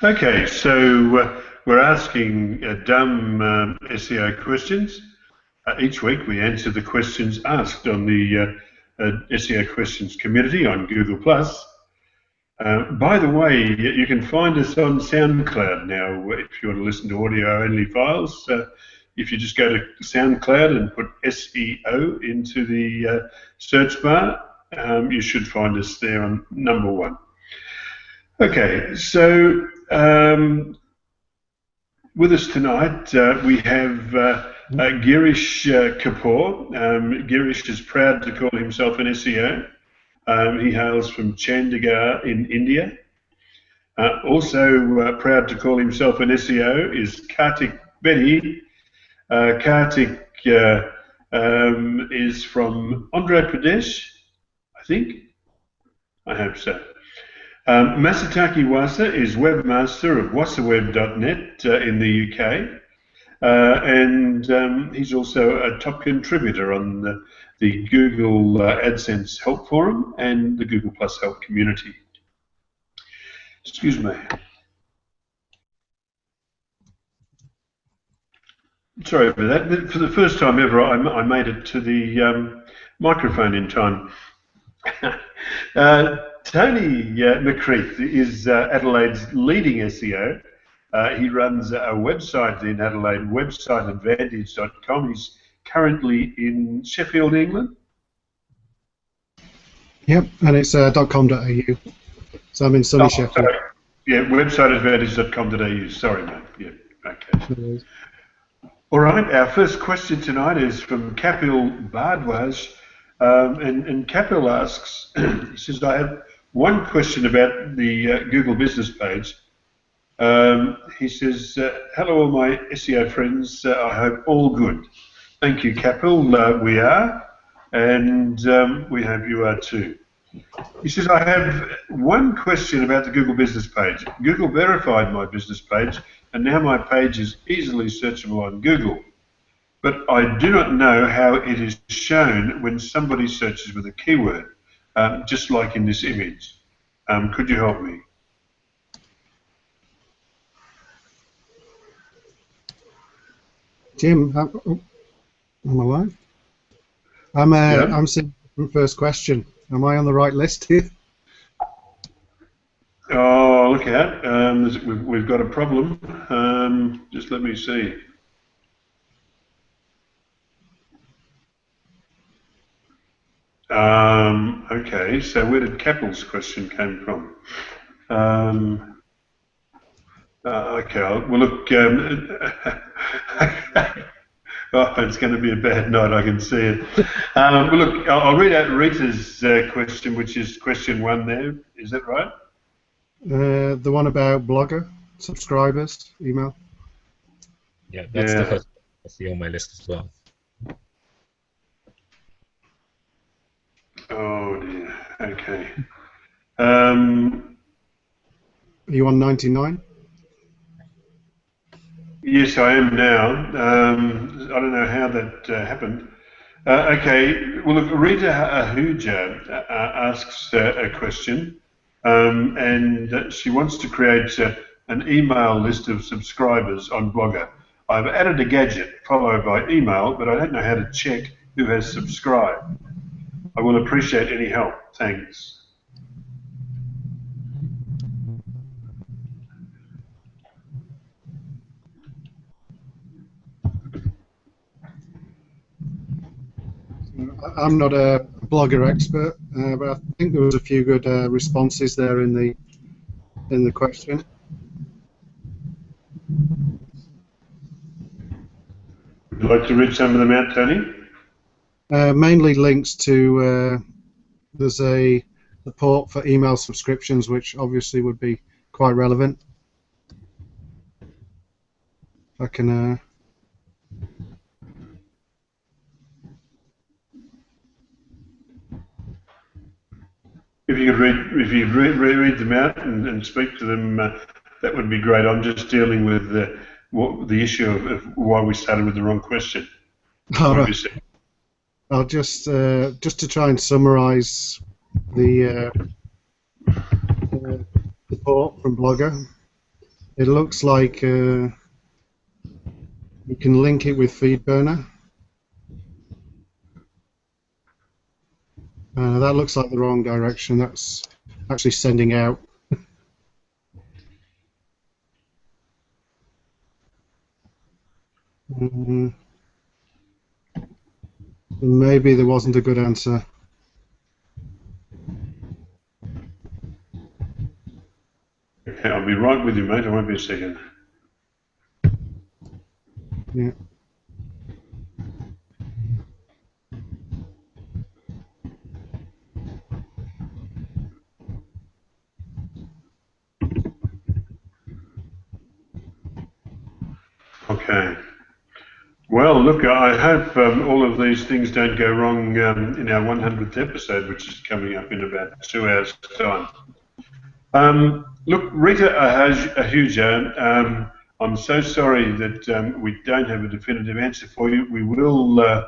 Okay, so we're asking dumb SEO questions. Each week we answer the questions asked on the SEO questions community on Google+. By the way, you can find us on SoundCloud now if you want to listen to audio-only files. If you just go to SoundCloud and put SEO into the search bar, you should find us there on #1. Okay, so with us tonight we have Girish Kapoor. Girish is proud to call himself an SEO. He hails from Chandigarh in India. Also proud to call himself an SEO is Kartik Bedi. Kartik is from Andhra Pradesh, I think. I hope so. Masataki Wasa is webmaster of wasaweb.net in the UK. And he's also a top contributor on the Google AdSense Help Forum and the Google Plus Help community. Excuse me. Sorry about that. For the first time ever, I made it to the microphone in time. Tony McCreath is Adelaide's leading SEO. He runs a website in Adelaide, websiteadvantage.com. He's currently in Sheffield, England. Yep, and it's .com.au. So I'm in sunny Sheffield. Sorry. Yeah, websiteadvantage.com.au. Sorry, mate. Yeah, okay. All right, our first question tonight is from Kapil Bhardwaj. And Kapil asks, he says, I have one question about the Google business page. He says, hello all my SEO friends, I hope all good. Thank you, Kapil, we are, and we hope you are too. He says, I have one question about the Google business page. Google verified my business page, and now my page is easily searchable on Google. But I do not know how it is shown when somebody searches with a keyword, just like in this image. Could you help me? Jim, am I live? I'm seeing the first question. Am I on the right list here? Oh, look out. We've got a problem. Just let me see. Okay, so where did Kapil's question come from? Okay, well look, oh, it's going to be a bad night, I can see it. Well look, I'll read out Rita's question, which is question 1 there. Is that right? The one about Blogger, subscribers, email. Yeah, that's the first. I see on my list as well. Oh dear. Okay. Are you on 99? Yes, I am now. I don't know how that happened. Okay. Well, look, Rita Ahuja asks a question, and she wants to create an email list of subscribers on Blogger. I've added a gadget followed by email, but I don't know how to check who has subscribed. I will appreciate any help. Thanks. I'm not a Blogger expert, but I think there was a few good responses there in the question. Would you like to read some of them out, Tony? Mainly links to there's a support for email subscriptions, which obviously would be quite relevant. If I can. If you could read them out and speak to them, that would be great. I'm just dealing with the issue of why we started with the wrong question. All right. I'll just to try and summarise the support from Blogger. It looks like you can link it with FeedBurner. That looks like the wrong direction. That's actually sending out. Maybe there wasn't a good answer. Okay, I'll be right with you, mate. I won't be a second. Yeah. Okay. Well, look, I hope all of these things don't go wrong in our 100th episode, which is coming up in about 2 hours' time. Look, Rita Ahuja, I'm so sorry that we don't have a definitive answer for you. We will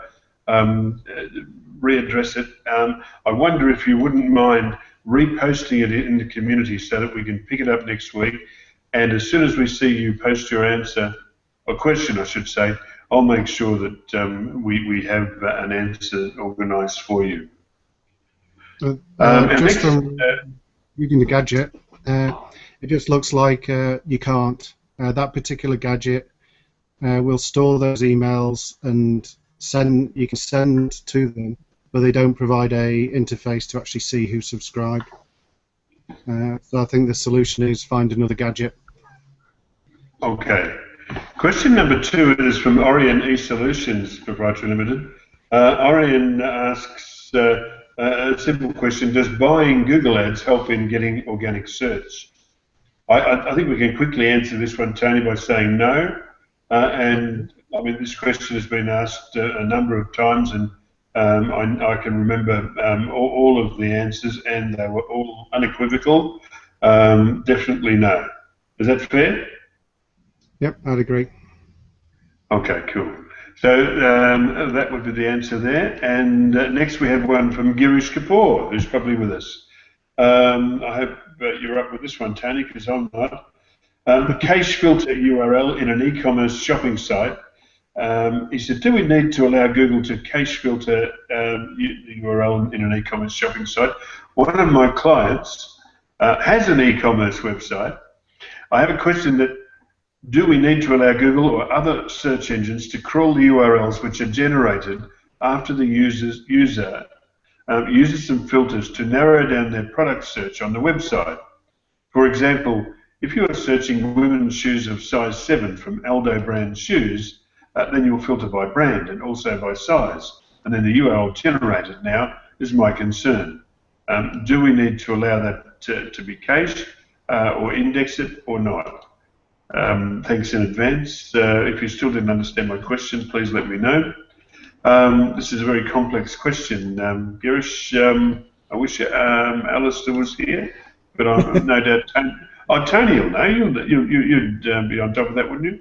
readdress it. I wonder if you wouldn't mind reposting it in the community so that we can pick it up next week. And as soon as we see you post your answer, or question, I should say, I'll make sure that we have an answer organised for you. Just from reading the gadget, it just looks like you can't. That particular gadget will store those emails and you can send to them, but they don't provide a interface to actually see who subscribed. So I think the solution is find another gadget. Okay. Question number 2 is from Orion eSolutions Proprietary Limited. Orion asks a simple question: does buying Google Ads help in getting organic search? I think we can quickly answer this one, Tony, by saying no. And I mean, this question has been asked a number of times, and I can remember all of the answers, and they were all unequivocal. Definitely no. Is that fair? Yep, I'd agree. Okay, cool. So that would be the answer there. And next we have one from Girish Kapoor, who's probably with us. I hope you're up with this one, Tony, because I'm not. Cache filter URL in an e-commerce shopping site. He said, do we need to allow Google to cache filter the URL in an e-commerce shopping site? One of my clients has an e-commerce website. I have a question that, do we need to allow Google or other search engines to crawl the URLs which are generated after the user uses some filters to narrow down their product search on the website? For example, if you are searching women's shoes of size 7 from Aldo brand shoes, then you'll filter by brand and also by size, and then the URL generated now is my concern. Do we need to allow that to be cached or index it or not? Thanks in advance. If you still didn't understand my question, please let me know. This is a very complex question, Girish. I wish Alistair was here, but I'm no doubt Tony will know. You'd be on top of that, wouldn't you?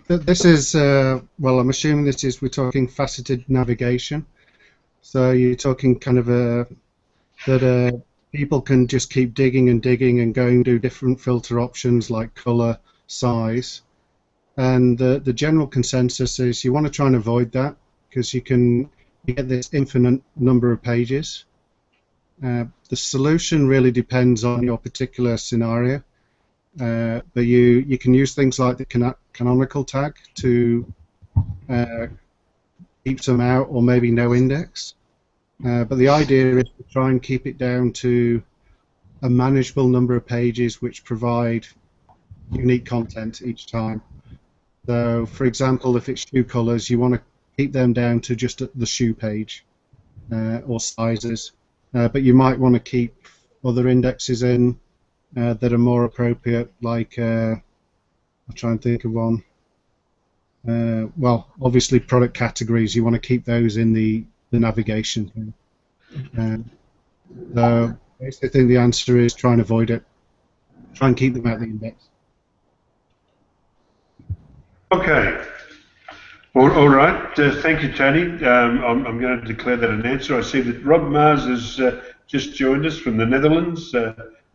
This is well, I'm assuming we're talking faceted navigation. So you're talking kind of that people can just keep digging and digging and going do different filter options like color, size, and the general consensus is you want to try and avoid that because you get this infinite number of pages. The solution really depends on your particular scenario, but you can use things like the canonical tag to keep them out or maybe no index. But the idea is to try and keep it down to a manageable number of pages which provide unique content each time. So, for example, if it's shoe colours, you want to keep them down to just the shoe page or sizes. But you might want to keep other indexes in that are more appropriate, like I'll try and think of one. Well, obviously product categories, you want to keep those in the navigation. So basically, I think the answer is try and avoid it. Try and keep them out the index. Okay. All right. Thank you, Tony. I'm going to declare that an answer. I see that Rob Mars has just joined us from the Netherlands.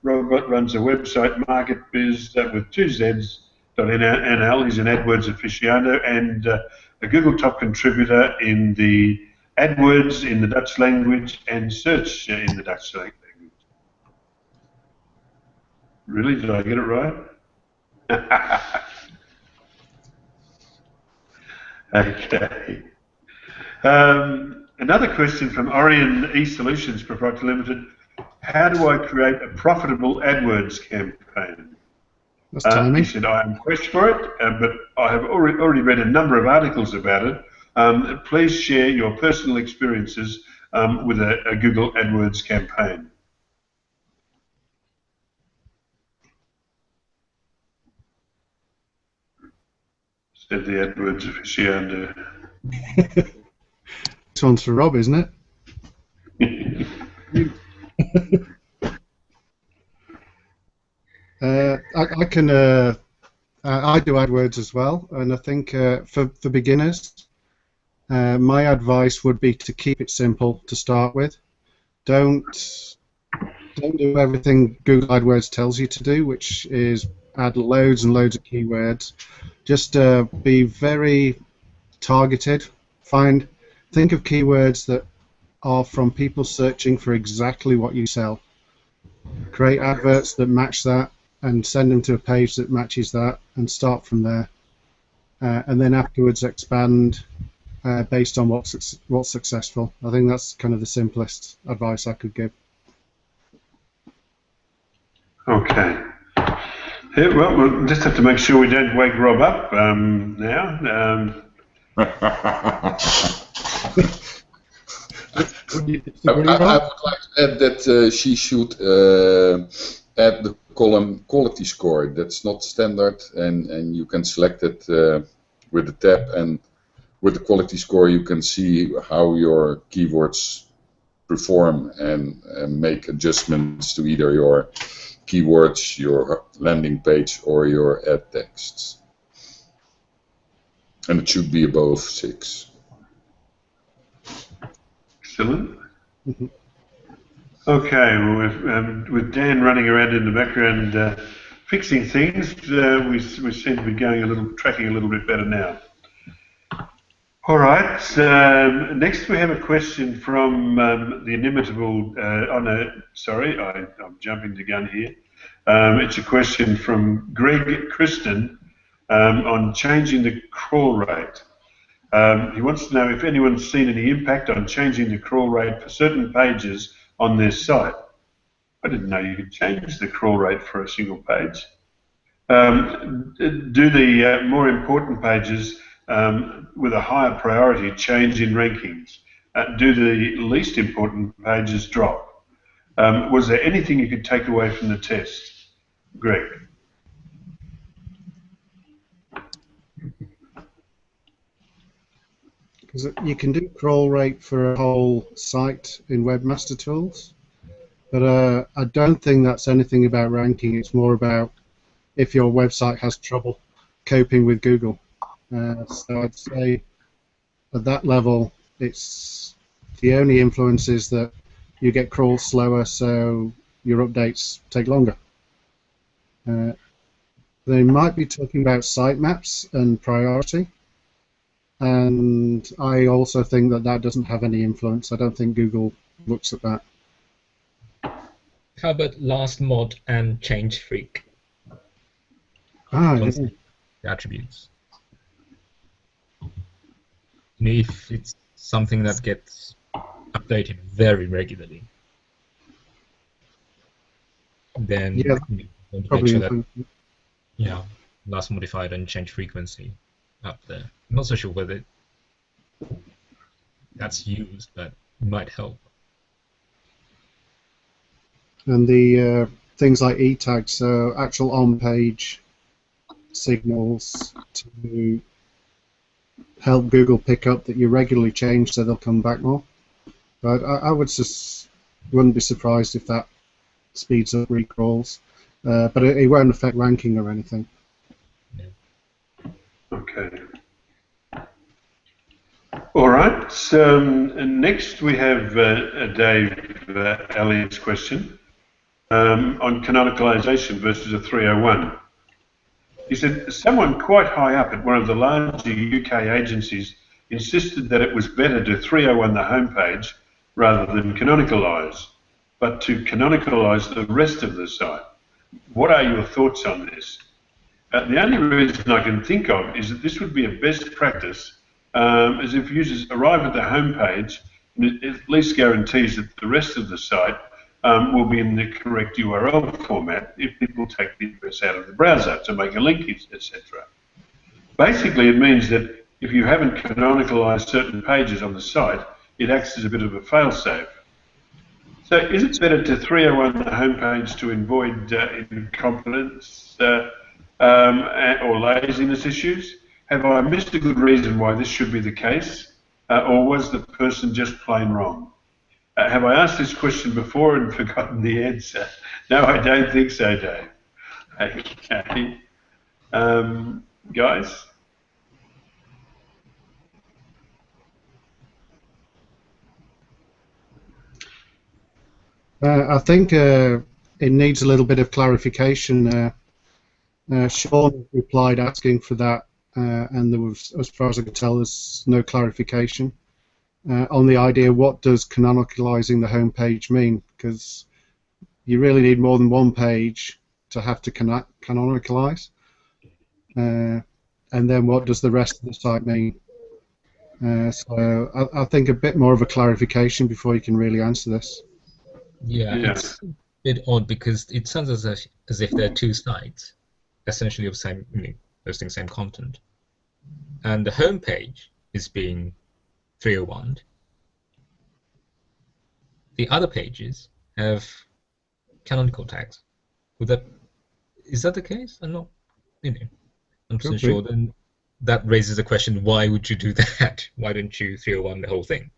Robert runs a website, MarketBiz, with 2 Zs, .nl. He's an AdWords aficionado and a Google top contributor in the AdWords in the Dutch language and search in the Dutch language. Really? Did I get it right? Okay. Another question from Orion eSolutions Proprietary Limited. How do I create a profitable AdWords campaign? That's timing. He said, I am quest for it, but I have already read a number of articles about it. Please share your personal experiences with a Google AdWords campaign. Said the AdWords aficionado. This one's for Rob, isn't it? I can. I do AdWords as well, and I think for beginners, my advice would be to keep it simple to start with. Don't do everything Google AdWords tells you to do, which is add loads and loads of keywords. Just be very targeted. Think of keywords that are from people searching for exactly what you sell. Create adverts that match that and send them to a page that matches that and start from there. And then afterwards expand based on what's successful. I think that's kind of the simplest advice I could give. Okay. Yeah, well, we'll just have to make sure we don't wake Rob up now. I would like to add that she should add the column quality score. That's not standard, and you can select it with the tab, and with the quality score you can see how your keywords perform and make adjustments to either your keywords, your landing page, or your ad texts. And it should be above 6. Excellent. Okay, well, with Dan running around in the background fixing things, we seem to be tracking a little bit better now. All right. Next, we have a question from the inimitable. Sorry, I'm jumping the gun here. It's a question from Greg Kristen on changing the crawl rate. He wants to know if anyone's seen any impact on changing the crawl rate for certain pages on their site. I didn't know you could change the crawl rate for a single page. Do the more important pages with a higher priority change in rankings? Do the least important pages drop? Was there anything you could take away from the test? Greg. You can do crawl rate for a whole site in Webmaster Tools, but I don't think that's anything about ranking. It's more about if your website has trouble coping with Google. So I'd say at that level, it's the only influence is that you get crawled slower, so your updates take longer. They might be talking about sitemaps and priority. And I also think that doesn't have any influence. I don't think Google looks at that. How about last mod and change freak? Yeah. The attributes. If it's something that gets updated very regularly, then Yeah, you want to probably make sure that last modified and change frequency up there. I'm not so sure whether that's used, but it might help. And the things like e-tags, so actual on-page signals to help Google pick up that you regularly change so they'll come back more. But I wouldn't be surprised if that speeds up recrawls. But it won't affect ranking or anything. Yeah. Okay. All right. So next we have Dave Elliott's question. on canonicalization versus a 301. He said, someone quite high up at one of the larger UK agencies insisted that it was better to 301 the homepage rather than canonicalize, but to canonicalize the rest of the site. What are your thoughts on this? The only reason I can think of is that this would be a best practice, as if users arrive at the homepage, and it at least guarantees that the rest of the site will be in the correct URL format if people take the address out of the browser to make a link, etc. Basically, it means that if you haven't canonicalized certain pages on the site, it acts as a bit of a failsafe. So is it better to 301 the homepage to avoid incompetence or laziness issues? Have I missed a good reason why this should be the case, or was the person just plain wrong? Have I asked this question before and forgotten the answer? No, I don't think so, Dave. Okay. Guys? I think it needs a little bit of clarification. Sean replied asking for that, and there was, as far as I could tell, there's no clarification on the idea what does canonicalizing the homepage mean, because you really need more than one page to have to canonicalize. And then what does the rest of the site mean? So I think a bit more of a clarification before you can really answer this. Yeah, it's a bit odd because it sounds as if there are two sites, essentially of same, posting same content, and the homepage is being 301. The other pages have canonical tags. Is that the case? I'm not, I'm not sure. Then that raises the question: why would you do that? Why don't you 301 the whole thing?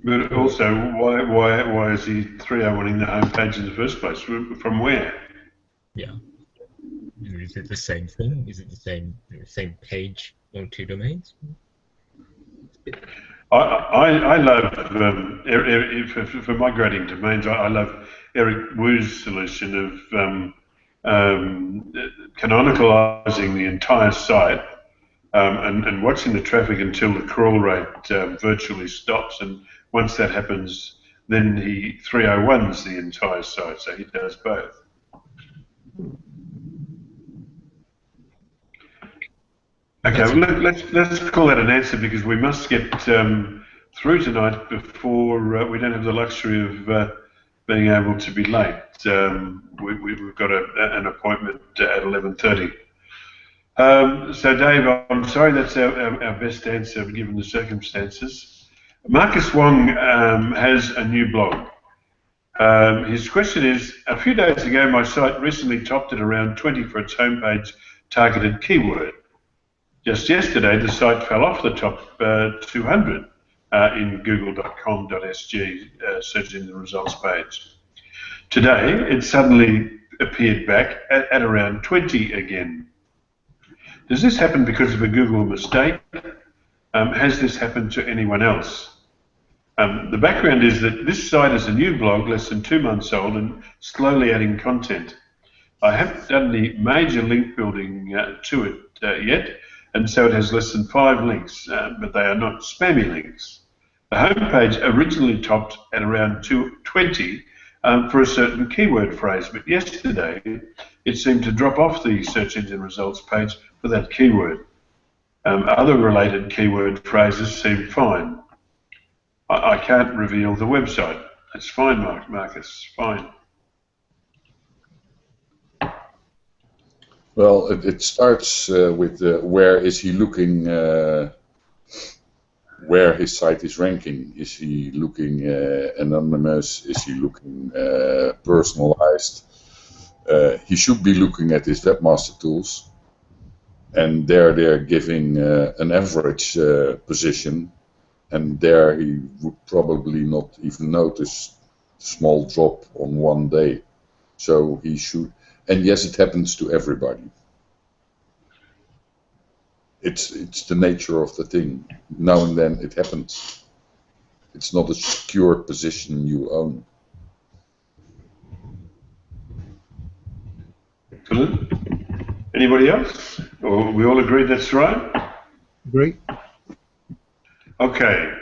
But also, why is he 301ing the homepage in the first place? From where? Yeah. Is it the same thing? Is it the same page on two domains? I love for migrating domains. I love Eric Wu's solution of canonicalizing the entire site and watching the traffic until the crawl rate virtually stops. And once that happens, then he 301s the entire site. So he does both. Okay, well, let's call that an answer because we must get through tonight before we don't have the luxury of being able to be late. We've got an appointment at 11:30. So, Dave, I'm sorry that's our best answer given the circumstances. Marcus Wong has a new blog. His question is, a few days ago my site recently topped at around 20 for its homepage targeted keyword. Just yesterday, the site fell off the top 200 in google.com.sg search engine results page. Today, it suddenly appeared back at around 20 again. Does this happen because of a Google mistake? Has this happened to anyone else? The background is that this site is a new blog, less than 2 months old, and slowly adding content. I haven't done any major link building to it yet, and so it has less than 5 links, but they are not spammy links. The homepage originally topped at around 20 for a certain keyword phrase, but yesterday it seemed to drop off the search engine results page for that keyword. Other related keyword phrases seem fine. I can't reveal the website. That's fine, Marcus, fine. Well, it starts with where is he looking, where his site is ranking. Is he looking anonymous? Is he looking personalized? He should be looking at his webmaster tools, and there they're giving an average position, and there he would probably not even notice a small drop on one day. So he should. And yes, it happens to everybody. It's the nature of the thing. Now and then it happens. It's not a secure position you own. Excellent. Anybody else? Or we all agree that's right? Agree. Okay.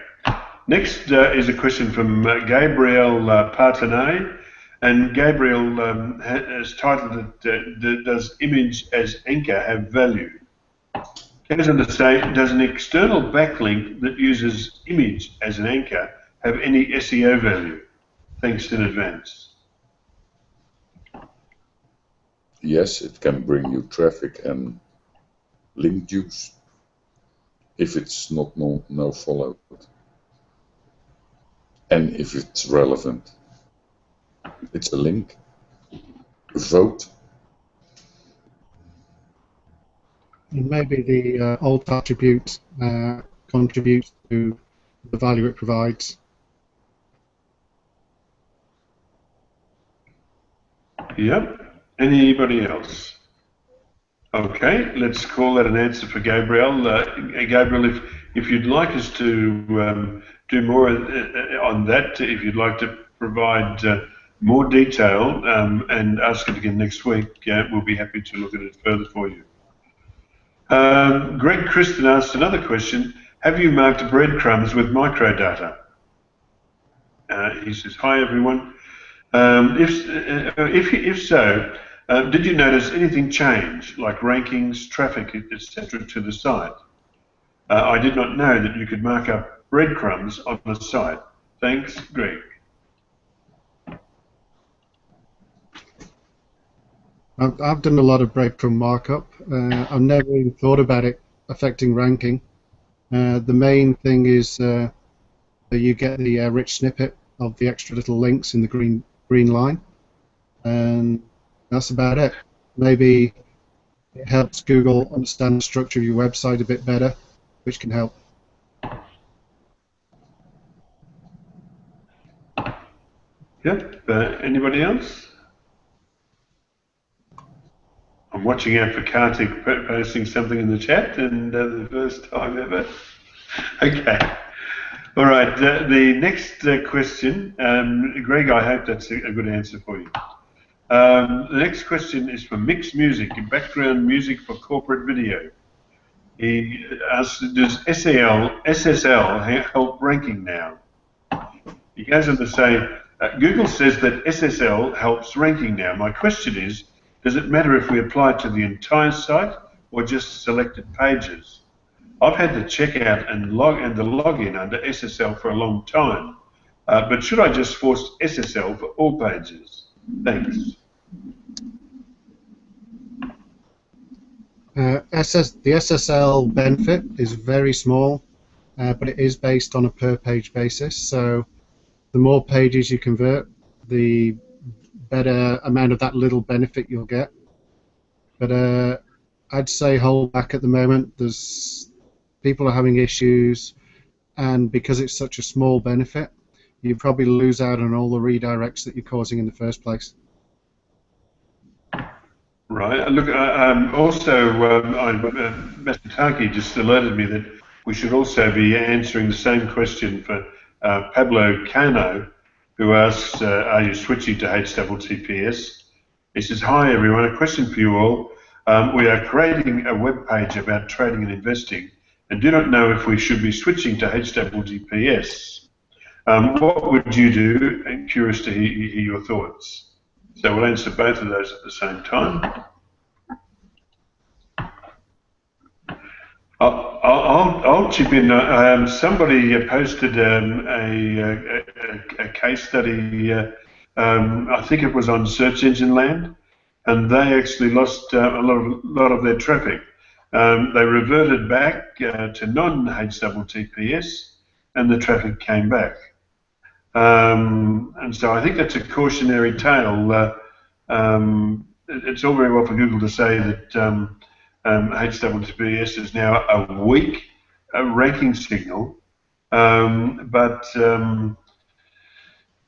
Next is a question from Gabriel Partenay. And Gabriel has titled it, Does image as anchor have value? Can I understand, does an external backlink that uses image as an anchor have any SEO value? Thanks in advance. Yes, it can bring you traffic and link juice if it's not no followed, and if it's relevant. It's a link. Vote. And maybe the alt attribute contributes to the value it provides. Yep. Anybody else? Okay, let's call that an answer for Gabriel. Gabriel, if you'd like us to do more on that, if you'd like to provide more detail and ask it again next week, we'll be happy to look at it further for you. Greg Christen asked another question. Have you marked breadcrumbs with microdata? He says, hi everyone. If so, did you notice anything change, like rankings, traffic, etc., to the site? I did not know that you could mark up breadcrumbs on the site. Thanks, Greg. I've done a lot of breadcrumb markup. I've never even thought about it affecting ranking. The main thing is that you get the rich snippet of the extra little links in the green line, and that's about it. Maybe it helps Google understand the structure of your website a bit better, which can help. Yep. Anybody else? I'm watching out for Kartik posting something in the chat, and the first time ever. Okay. All right. The next question, Greg, I hope that's a good answer for you. The next question is from Mix Music, background music for corporate video. He asks, does SSL help ranking now? He goes on to say, Google says that SSL helps ranking now. My question is, does it matter if we apply it to the entire site or just selected pages? I've had the checkout and the login under SSL for a long time, but should I just force SSL for all pages? Thanks. The SSL benefit is very small, but it is based on a per-page basis. So the more pages you convert, the better amount of that little benefit you'll get. But I'd say hold back at the moment. People are having issues, and because it's such a small benefit, you probably lose out on all the redirects that you're causing in the first place. Right. Look, also, Mr. Taki just alerted me that we should also be answering the same question for Pablo Cano, who asks, are you switching to HTTPS? He says, hi everyone, a question for you all. We are creating a web page about trading and investing and do not know if we should be switching to HTTPS. What would you do? I'm curious to hear your thoughts. So we'll answer both of those at the same time. I'll chip in. Somebody posted a case study, I think it was on Search Engine Land, and they actually lost a lot of their traffic. They reverted back to non-HTTPS, and the traffic came back. And so I think that's a cautionary tale. It's all very well for Google to say that HTTPS is now a weak ranking signal, but you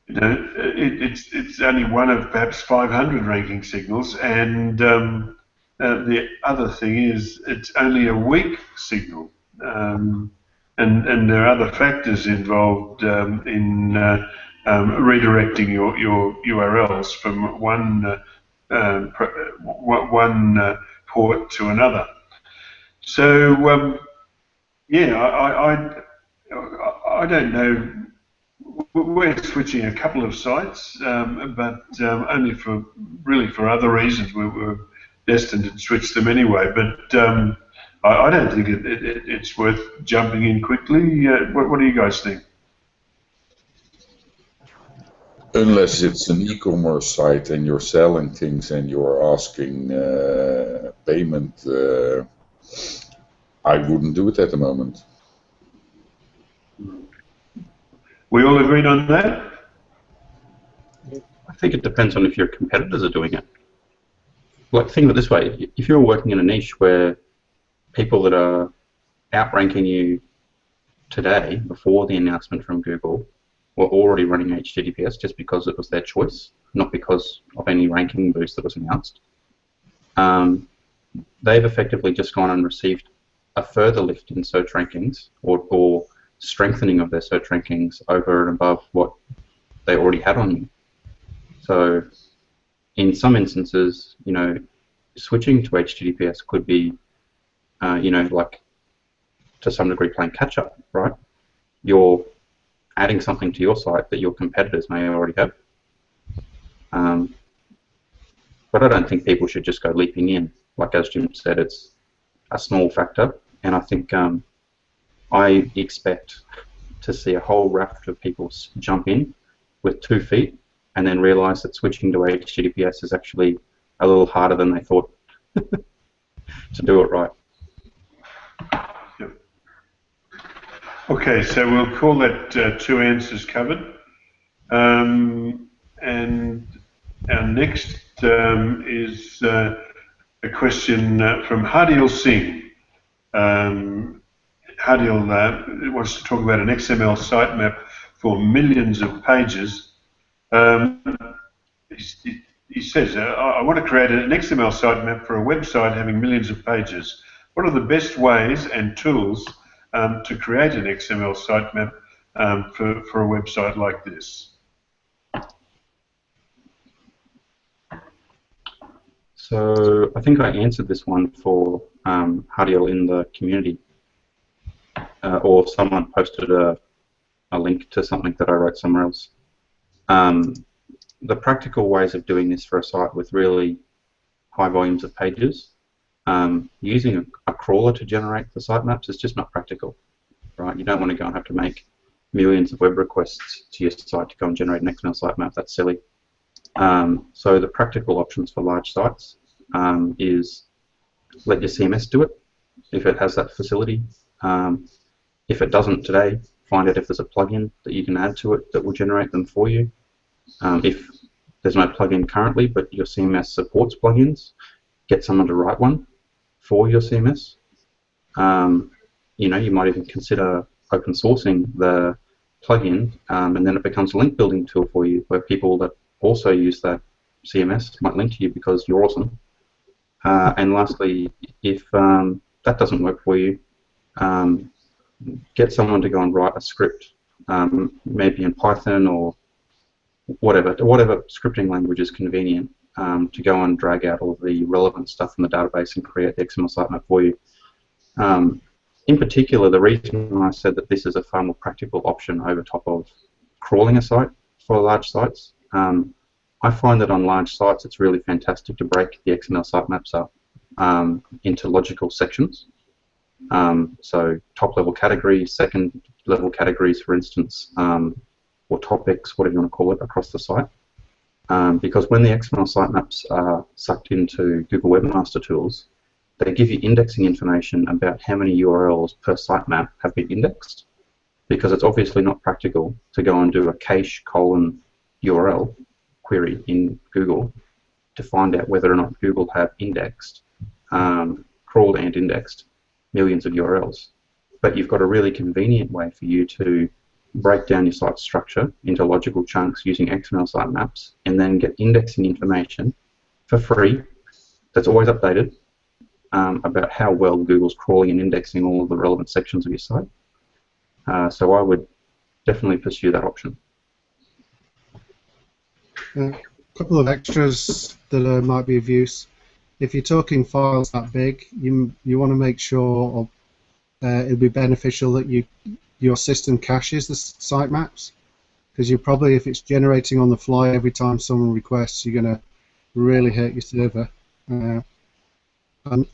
know, it's only one of perhaps 500 ranking signals, and the other thing is it's only a weak signal. And and there are other factors involved in redirecting your URLs from one port to another. So yeah, I don't know. We're switching a couple of sites, but only really for other reasons. We're destined to switch them anyway. But I don't think it's worth jumping in quickly. What do you guys think? Unless it's an e-commerce site and you're selling things and you're asking payment, I wouldn't do it at the moment. We all agreed on that? I think it depends on if your competitors are doing it. Like, think of it this way, if you're working in a niche where people that are outranking you today, before the announcement from Google, were already running HTTPS just because it was their choice, not because of any ranking boost that was announced, they've effectively just gone and received a further lift in search rankings, or strengthening of their search rankings over and above what they already had on you. So in some instances, you know, switching to HTTPS could be, you know, like to some degree playing catch up, right? You're adding something to your site that your competitors may already have. But I don't think people should just go leaping in. Like as Jim said, it's a small factor, and I think I expect to see a whole raft of people jump in with 2 feet and then realize that switching to HTTPS is actually a little harder than they thought to do it right. Yep. Okay, so we'll call that 2 answers covered. And our next is a question from Hardil Singh. Hardil wants to talk about an XML sitemap for millions of pages. He says, I want to create an XML sitemap for a website having millions of pages. What are the best ways and tools to create an XML sitemap for a website like this? So I think I answered this one for Hardil in the community. Or someone posted a link to something that I wrote somewhere else. The practical ways of doing this for a site with really high volumes of pages, using a crawler to generate the sitemaps is just not practical, right? You don't want to go and have to make millions of web requests to your site to go and generate an XML sitemap. That's silly. So the practical options for large sites is let your CMS do it if it has that facility. If it doesn't today, find out if there's a plugin that you can add to it that will generate them for you. If there's no plugin currently, but your CMS supports plugins, get someone to write one for your CMS. You know, you might even consider open sourcing the plugin, and then it becomes a link building tool for you, where people that also use that CMS might link to you because you're awesome. And lastly, if that doesn't work for you, get someone to go and write a script, maybe in Python or whatever scripting language is convenient, to go and drag out all of the relevant stuff from the database and create the XML sitemap for you. In particular, the reason I said that this is a far more practical option over top of crawling a site for large sites, I find that on large sites it's really fantastic to break the XML sitemaps up into logical sections. So top-level categories, second-level categories, for instance, or topics, whatever you want to call it, across the site. Because when the XML sitemaps are sucked into Google Webmaster Tools, they give you indexing information about how many URLs per sitemap have been indexed, because it's obviously not practical to go and do a cache :URL query in Google to find out whether or not Google have indexed, crawled and indexed millions of URLs. But you've got a really convenient way for you to break down your site structure into logical chunks using XML sitemaps and then get indexing information for free that's always updated about how well Google's crawling and indexing all of the relevant sections of your site. So I would definitely pursue that option. A couple of extras that might be of use. If you're talking files that big, you want to make sure it'll be beneficial that your system caches the sitemaps, because you probably, if it's generating on the fly every time someone requests, you're going to really hurt your server.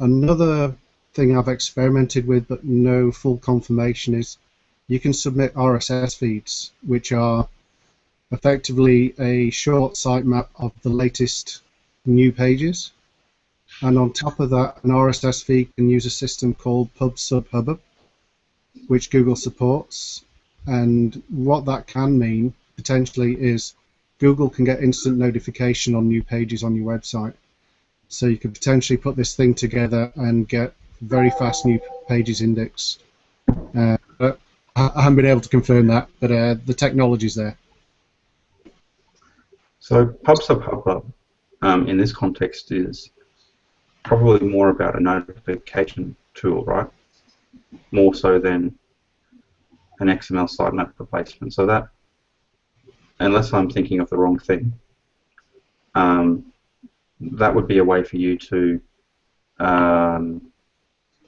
Another thing I've experimented with but no full confirmation is you can submit RSS feeds, which are effectively a short sitemap of the latest new pages. And on top of that, an RSS feed can use a system called PubSubHub, which Google supports. And what that can mean, potentially, is Google can get instant notification on new pages on your website. So you could potentially put this thing together and get very fast new pages index. But I haven't been able to confirm that, but the technology's there. So PubSubHub in this context is probably more about a notification tool, right? More so than an XML sitemap replacement. So that, unless I'm thinking of the wrong thing, that would be a way for you to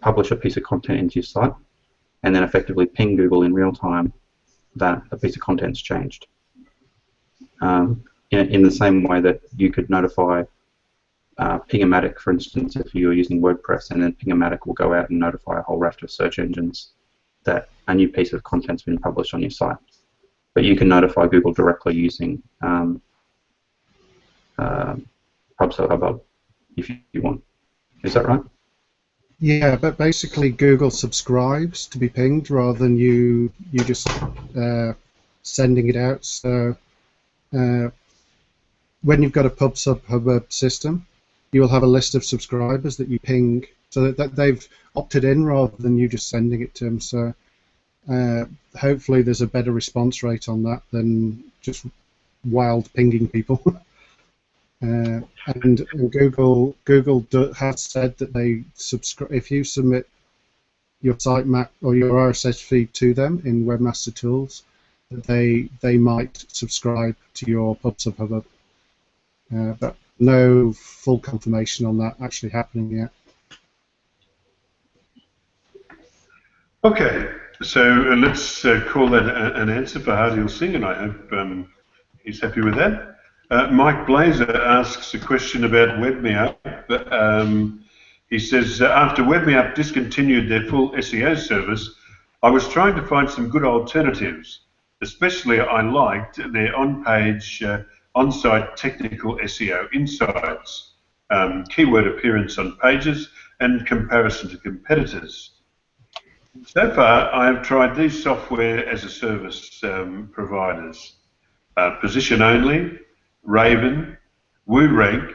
publish a piece of content into your site and then effectively ping Google in real time that a piece of content's changed. In the same way that you could notify Ping-O-Matic, for instance, if you're using WordPress, and then Ping-O-Matic will go out and notify a whole raft of search engines that a new piece of content's been published on your site. But you can notify Google directly using PubSubHub if you want. Is that right? Yeah, but basically Google subscribes to be pinged rather than you just sending it out. So when you've got a PubSubHub system, you will have a list of subscribers that you ping, so that they've opted in rather than you just sending it to them. So hopefully there's a better response rate on that than just wild pinging people. And Google has said that they subscribe if you submit your sitemap or your RSS feed to them in Webmaster Tools, that they might subscribe to your PubSubHub. But no full confirmation on that actually happening yet. Okay, so let's call that an answer for Hardil Singh, and I hope he's happy with that. Mike Blazer asks a question about WebMeUp. He says, after WebMeUp discontinued their full SEO service, I was trying to find some good alternatives. Especially I liked their on-page, on-site technical SEO insights, keyword appearance on pages, and comparison to competitors. So far, I have tried these software as a service providers, Position Only, Raven, WooRank,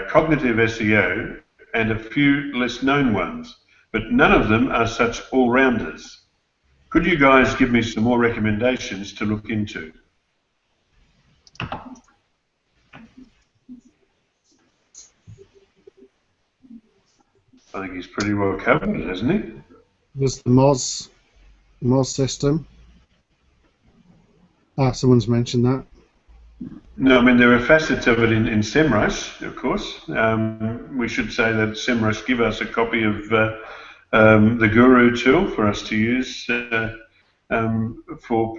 Cognitive SEO, and a few less known ones, but none of them are such all-rounders. Could you guys give me some more recommendations to look into? I think he's pretty well covered it, hasn't he? There's the Moz system. Someone's mentioned that. No, I mean, there are facets of it in SEMrush, of course. We should say that SEMrush give us a copy of the Guru tool for us to use for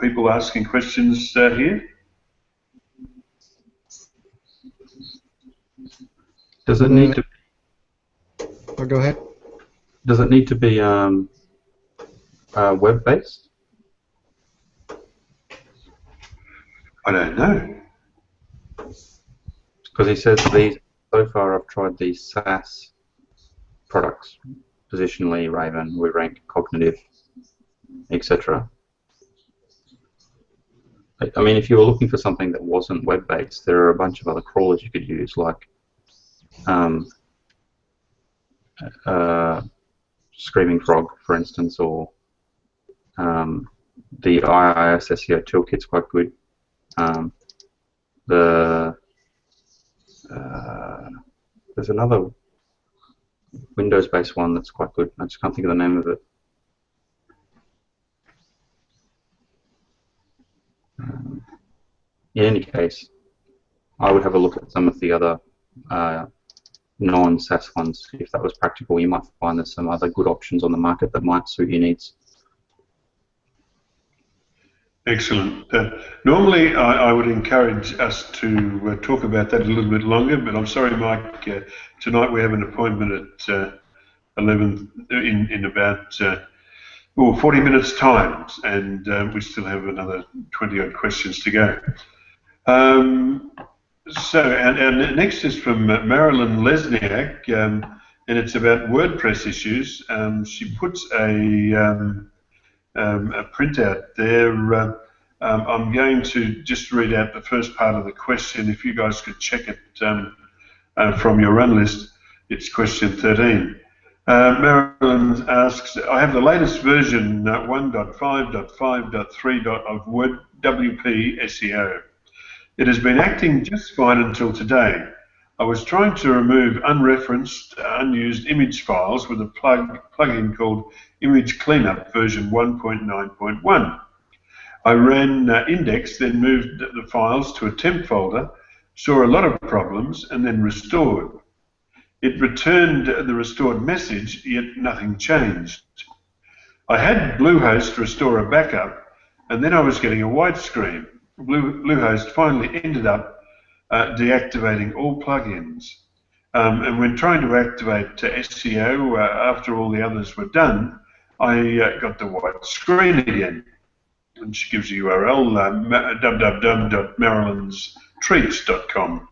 people asking questions here. Does it need to? Go ahead. Does it need to be web-based? I don't know. Because he says these, so far I've tried these SaaS products, Positionally, Raven, WooRank, Cognitive, etc. I mean, if you were looking for something that wasn't web-based, there are a bunch of other crawlers you could use, like Screaming Frog, for instance, or the IIS SEO toolkit's quite good. There's another Windows-based one that's quite good. I just can't think of the name of it. in any case, I would have a look at some of the other non-SaaS ones if that was practical. You might find there's some other good options on the market that might suit your needs. Excellent. Normally, I would encourage us to talk about that a little bit longer, but I'm sorry, Mike. Tonight we have an appointment at 11 in about 40 minutes' time, and we still have another 20-odd questions to go. So, and next is from Marilyn Lesniak, and it's about WordPress issues. She puts a printout there. I'm going to just read out the first part of the question. If you guys could check it from your run list, it's question 13. Marilyn asks, I have the latest version 1.5.5.3 of WP SEO. It has been acting just fine until today. I was trying to remove unreferenced, unused image files with a plugin called Image Cleanup version 1.9.1. I ran index, then moved the files to a temp folder, saw a lot of problems, and then restored. It returned the restored message, yet nothing changed. I had Bluehost restore a backup, and then I was getting a white screen. Bluehost finally ended up deactivating all plugins. And when trying to activate SEO after all the others were done, I got the white screen again. And she gives a URL, www.marilyns.treats.com.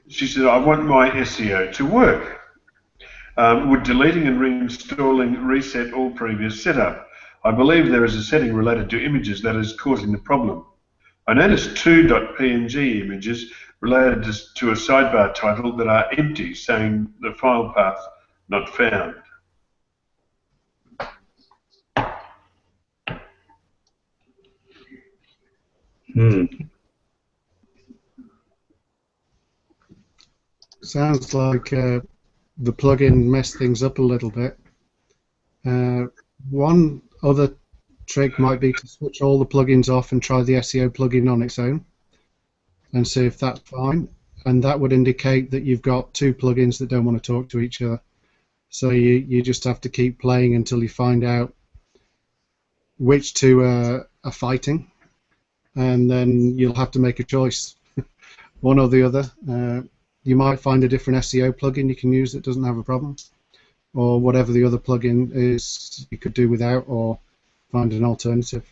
She said, I want my SEO to work. Would deleting and reinstalling reset all previous setup? I believe there is a setting related to images that is causing the problem. I noticed two .png images related to a sidebar title that are empty, saying the file path not found. Sounds like the plugin messed things up a little bit. One other trick might be to switch all the plugins off and try the SEO plugin on its own and see if that's fine. And that would indicate that you've got two plugins that don't want to talk to each other. So you just have to keep playing until you find out which two are fighting, and then you'll have to make a choice, one or the other. You might find a different SEO plugin you can use that doesn't have a problem, or whatever the other plugin is you could do without, or find an alternative.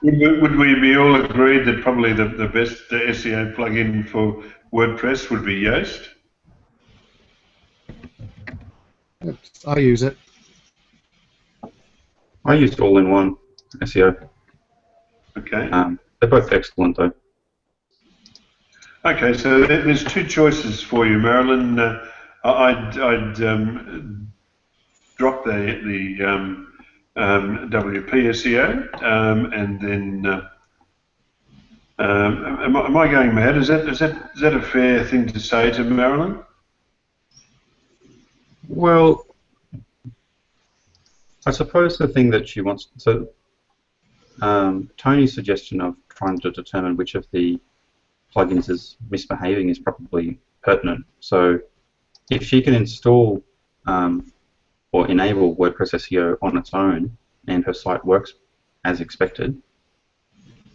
Would we be all agreed that probably the best SEO plugin for WordPress would be Yoast? I use it. I used all-in-one SEO. Okay. They're both excellent, though. Okay, so there's two choices for you, Marilyn. I'd drop the WP SEO, and then am I going mad? Is that a fair thing to say to Marilyn? Well, I suppose the thing that she wants. So Tony's suggestion of trying to determine which of the plugins is misbehaving is probably pertinent. So if she can install or enable WordPress SEO on its own and her site works as expected,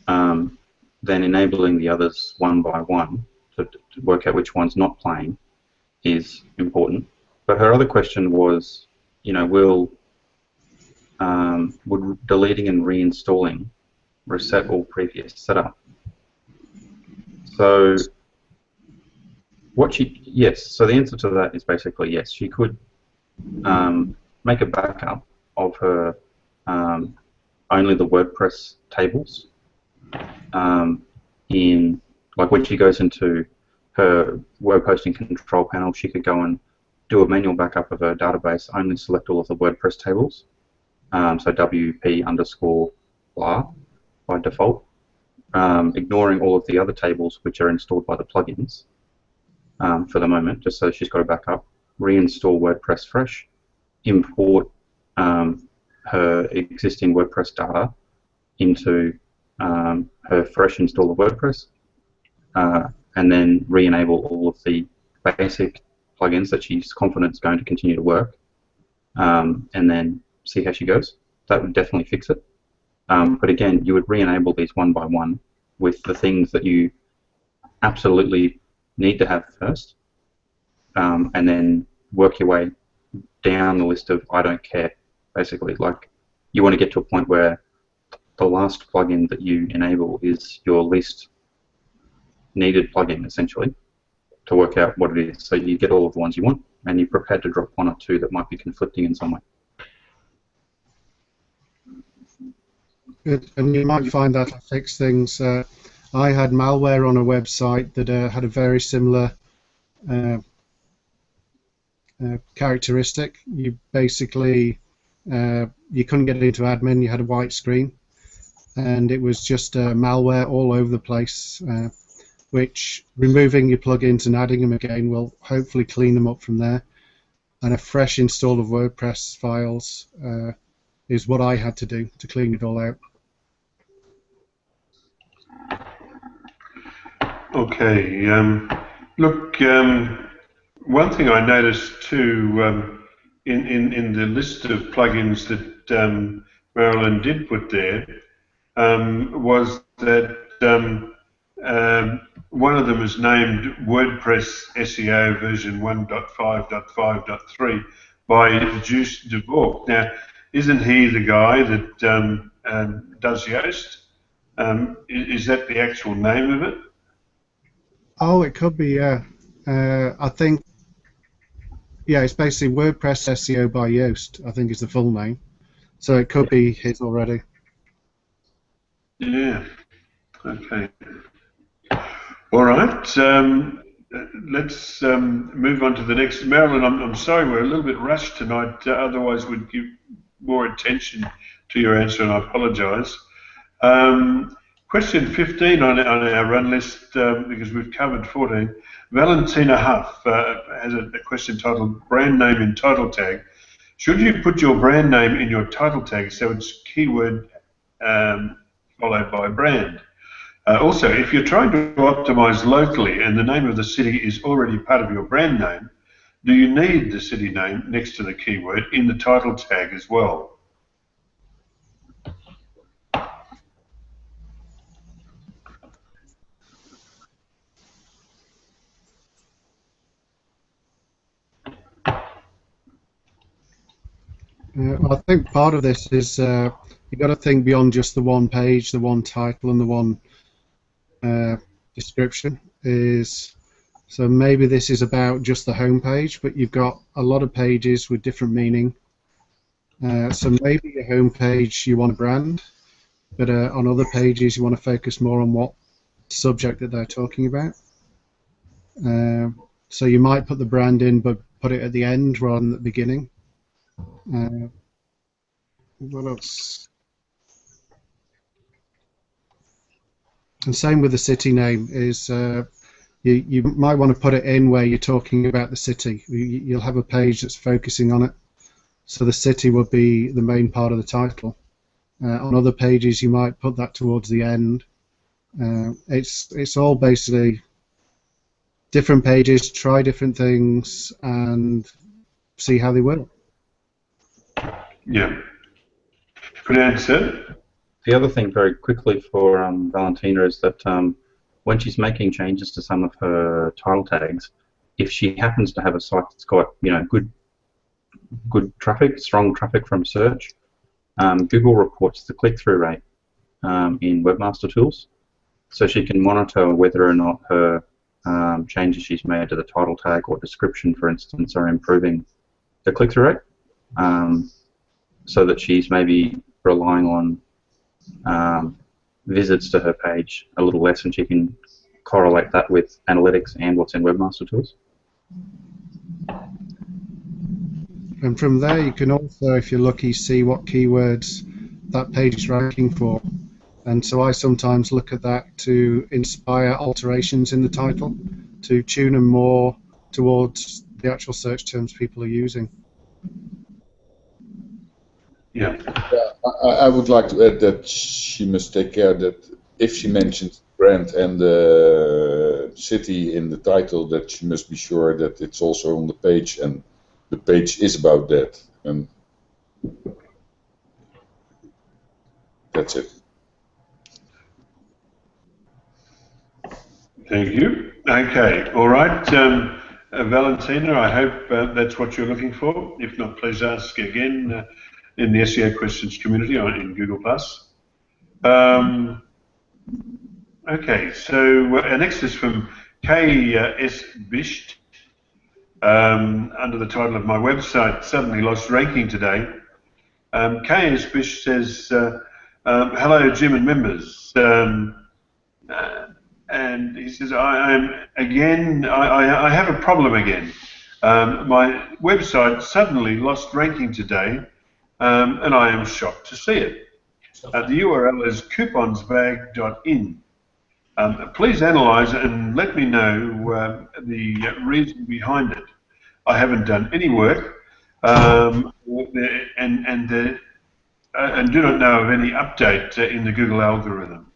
then enabling the others one by one to work out which one's not playing is important. But her other question was, you know, would deleting and reinstalling reset all previous setup? So yes. So the answer to that is basically yes. She could make a backup of her only the WordPress tables. In like when she goes into her web hosting control panel, she could go and do a manual backup of her database. Only select all of the WordPress tables. So WP _ blah by default. Ignoring all of the other tables which are installed by the plugins for the moment, just so she's got a backup. Reinstall WordPress fresh, import her existing WordPress data into her fresh install of WordPress, and then re-enable all of the basic plugins that she's confident is going to continue to work, and then see how she goes. That would definitely fix it. But again, you would re-enable these one by one with the things that you absolutely need to have first, and then work your way down the list of I don't care, basically. Like, you want to get to a point where the last plugin that you enable is your least needed plugin, essentially, to work out what it is. So you get all of the ones you want, and you're prepared to drop one or two that might be conflicting in some way. Good. And you might find that affects things. I had malware on a website that had a very similar characteristic. You basically you couldn't get into admin. You had a white screen, and it was just malware all over the place. Which removing your plugins and adding them again will hopefully clean them up from there. And a fresh install of WordPress files is what I had to do to clean it all out. Okay. Look, one thing I noticed too in the list of plugins that Marilyn did put there was that one of them is named WordPress SEO version 1.5.5.3 by Juice DeVork. Now, isn't he the guy that does Yoast? Is that the actual name of it? Oh, it could be, yeah. I think, yeah, it's basically WordPress SEO by Yoast, I think is the full name. So it could be his already. Yeah. Okay. All right. Let's move on to the next. Marilyn, I'm sorry we're a little bit rushed tonight. Otherwise, we'd give more attention to your answer, and I apologise. Question 15 on our run list, because we've covered 14. Valentina Huff has a question titled "Brand Name in Title Tag." Should you put your brand name in your title tag so it's keyword followed by brand? Also, if you're trying to optimize locally and the name of the city is already part of your brand name, do you need the city name next to the keyword in the title tag as well? I think part of this is you've got to think beyond just the one page, the one title, and the one description. So maybe this is about just the home page, but you've got a lot of pages with different meaning. So maybe your home page you want to brand, but on other pages you want to focus more on what subject that they're talking about. So you might put the brand in, but put it at the end rather than at the beginning. What else? And same with the city name is you might want to put it in where you're talking about the city. You'll have a page that's focusing on it, so the city will be the main part of the title. On other pages you might put that towards the end. It's all basically different pages, try different things and see how they work. Yeah. Good answer. The other thing, very quickly, for Valentina is that when she's making changes to some of her title tags, if she happens to have a site that's got good traffic, strong traffic from search, Google reports the click-through rate in Webmaster Tools, so she can monitor whether or not her changes she's made to the title tag or description, for instance, are improving the click-through rate. So that she's maybe relying on visits to her page a little less, and she can correlate that with analytics and what's in Webmaster Tools. And from there you can also, if you're lucky, see what keywords that page is ranking for. And so I sometimes look at that to inspire alterations in the title, to tune them more towards the actual search terms people are using. Yeah. I would like to add that she must take care that if she mentions brand and the city in the title, that she must be sure that it's also on the page, and the page is about that. And that's it. Thank you. Okay, all right. Valentina, I hope that's what you're looking for. If not, please ask again in the SEO questions community or in Google+. Okay, so our next is from K.S. Bisht, under the title of "My website suddenly lost ranking today." K.S. Bisht says, "Hello, Jim and members." And he says, I have a problem again. My website suddenly lost ranking today, and I am shocked to see it. The URL is couponsbag.in. Please analyse and let me know the reason behind it. I haven't done any work and do not know of any update in the Google algorithm.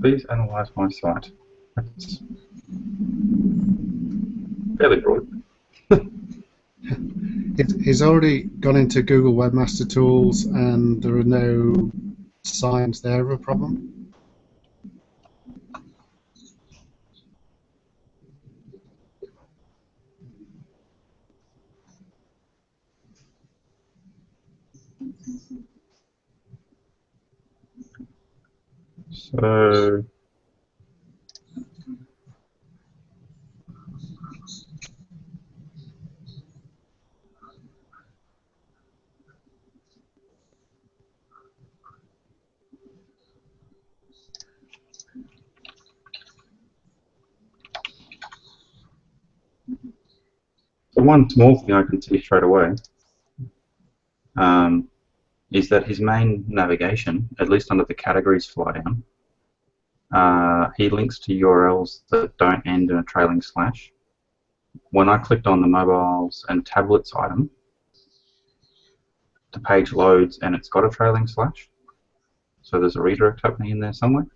Please analyze my site. That's fairly broad. He's already gone into Google Webmaster Tools, and there are no signs there of a problem. So one small thing I can see straight away is that his main navigation, at least under the categories fly down, he links to URLs that don't end in a trailing slash. When I clicked on the mobiles and tablets item, the page loads and it's got a trailing slash. So there's a redirect happening in there somewhere.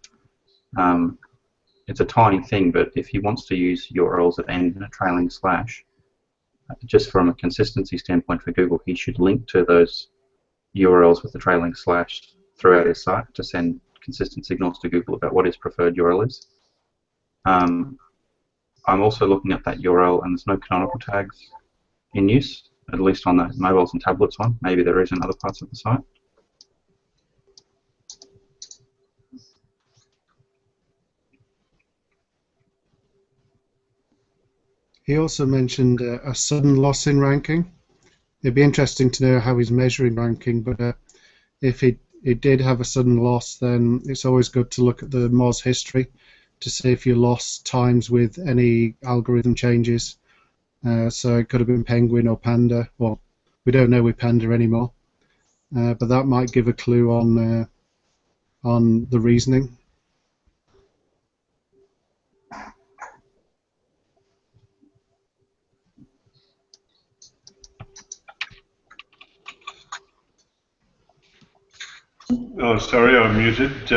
It's a tiny thing, but if he wants to use URLs that end in a trailing slash, just from a consistency standpoint for Google, he should link to those URLs with the trailing slash throughout his site to send consistent signals to Google about what his preferred URL is. I'm also looking at that URL, and there's no canonical tags in use, at least on the mobiles and tablets one. Maybe there is in other parts of the site. He also mentioned a sudden loss in ranking. It'd be interesting to know how he's measuring ranking, but if it did have a sudden loss, then it's always good to look at the Moz history to see if you lost times with any algorithm changes. So it could have been Penguin or Panda. Well, we don't know with Panda anymore, but that might give a clue on the reasoning. Oh, sorry, I'm muted.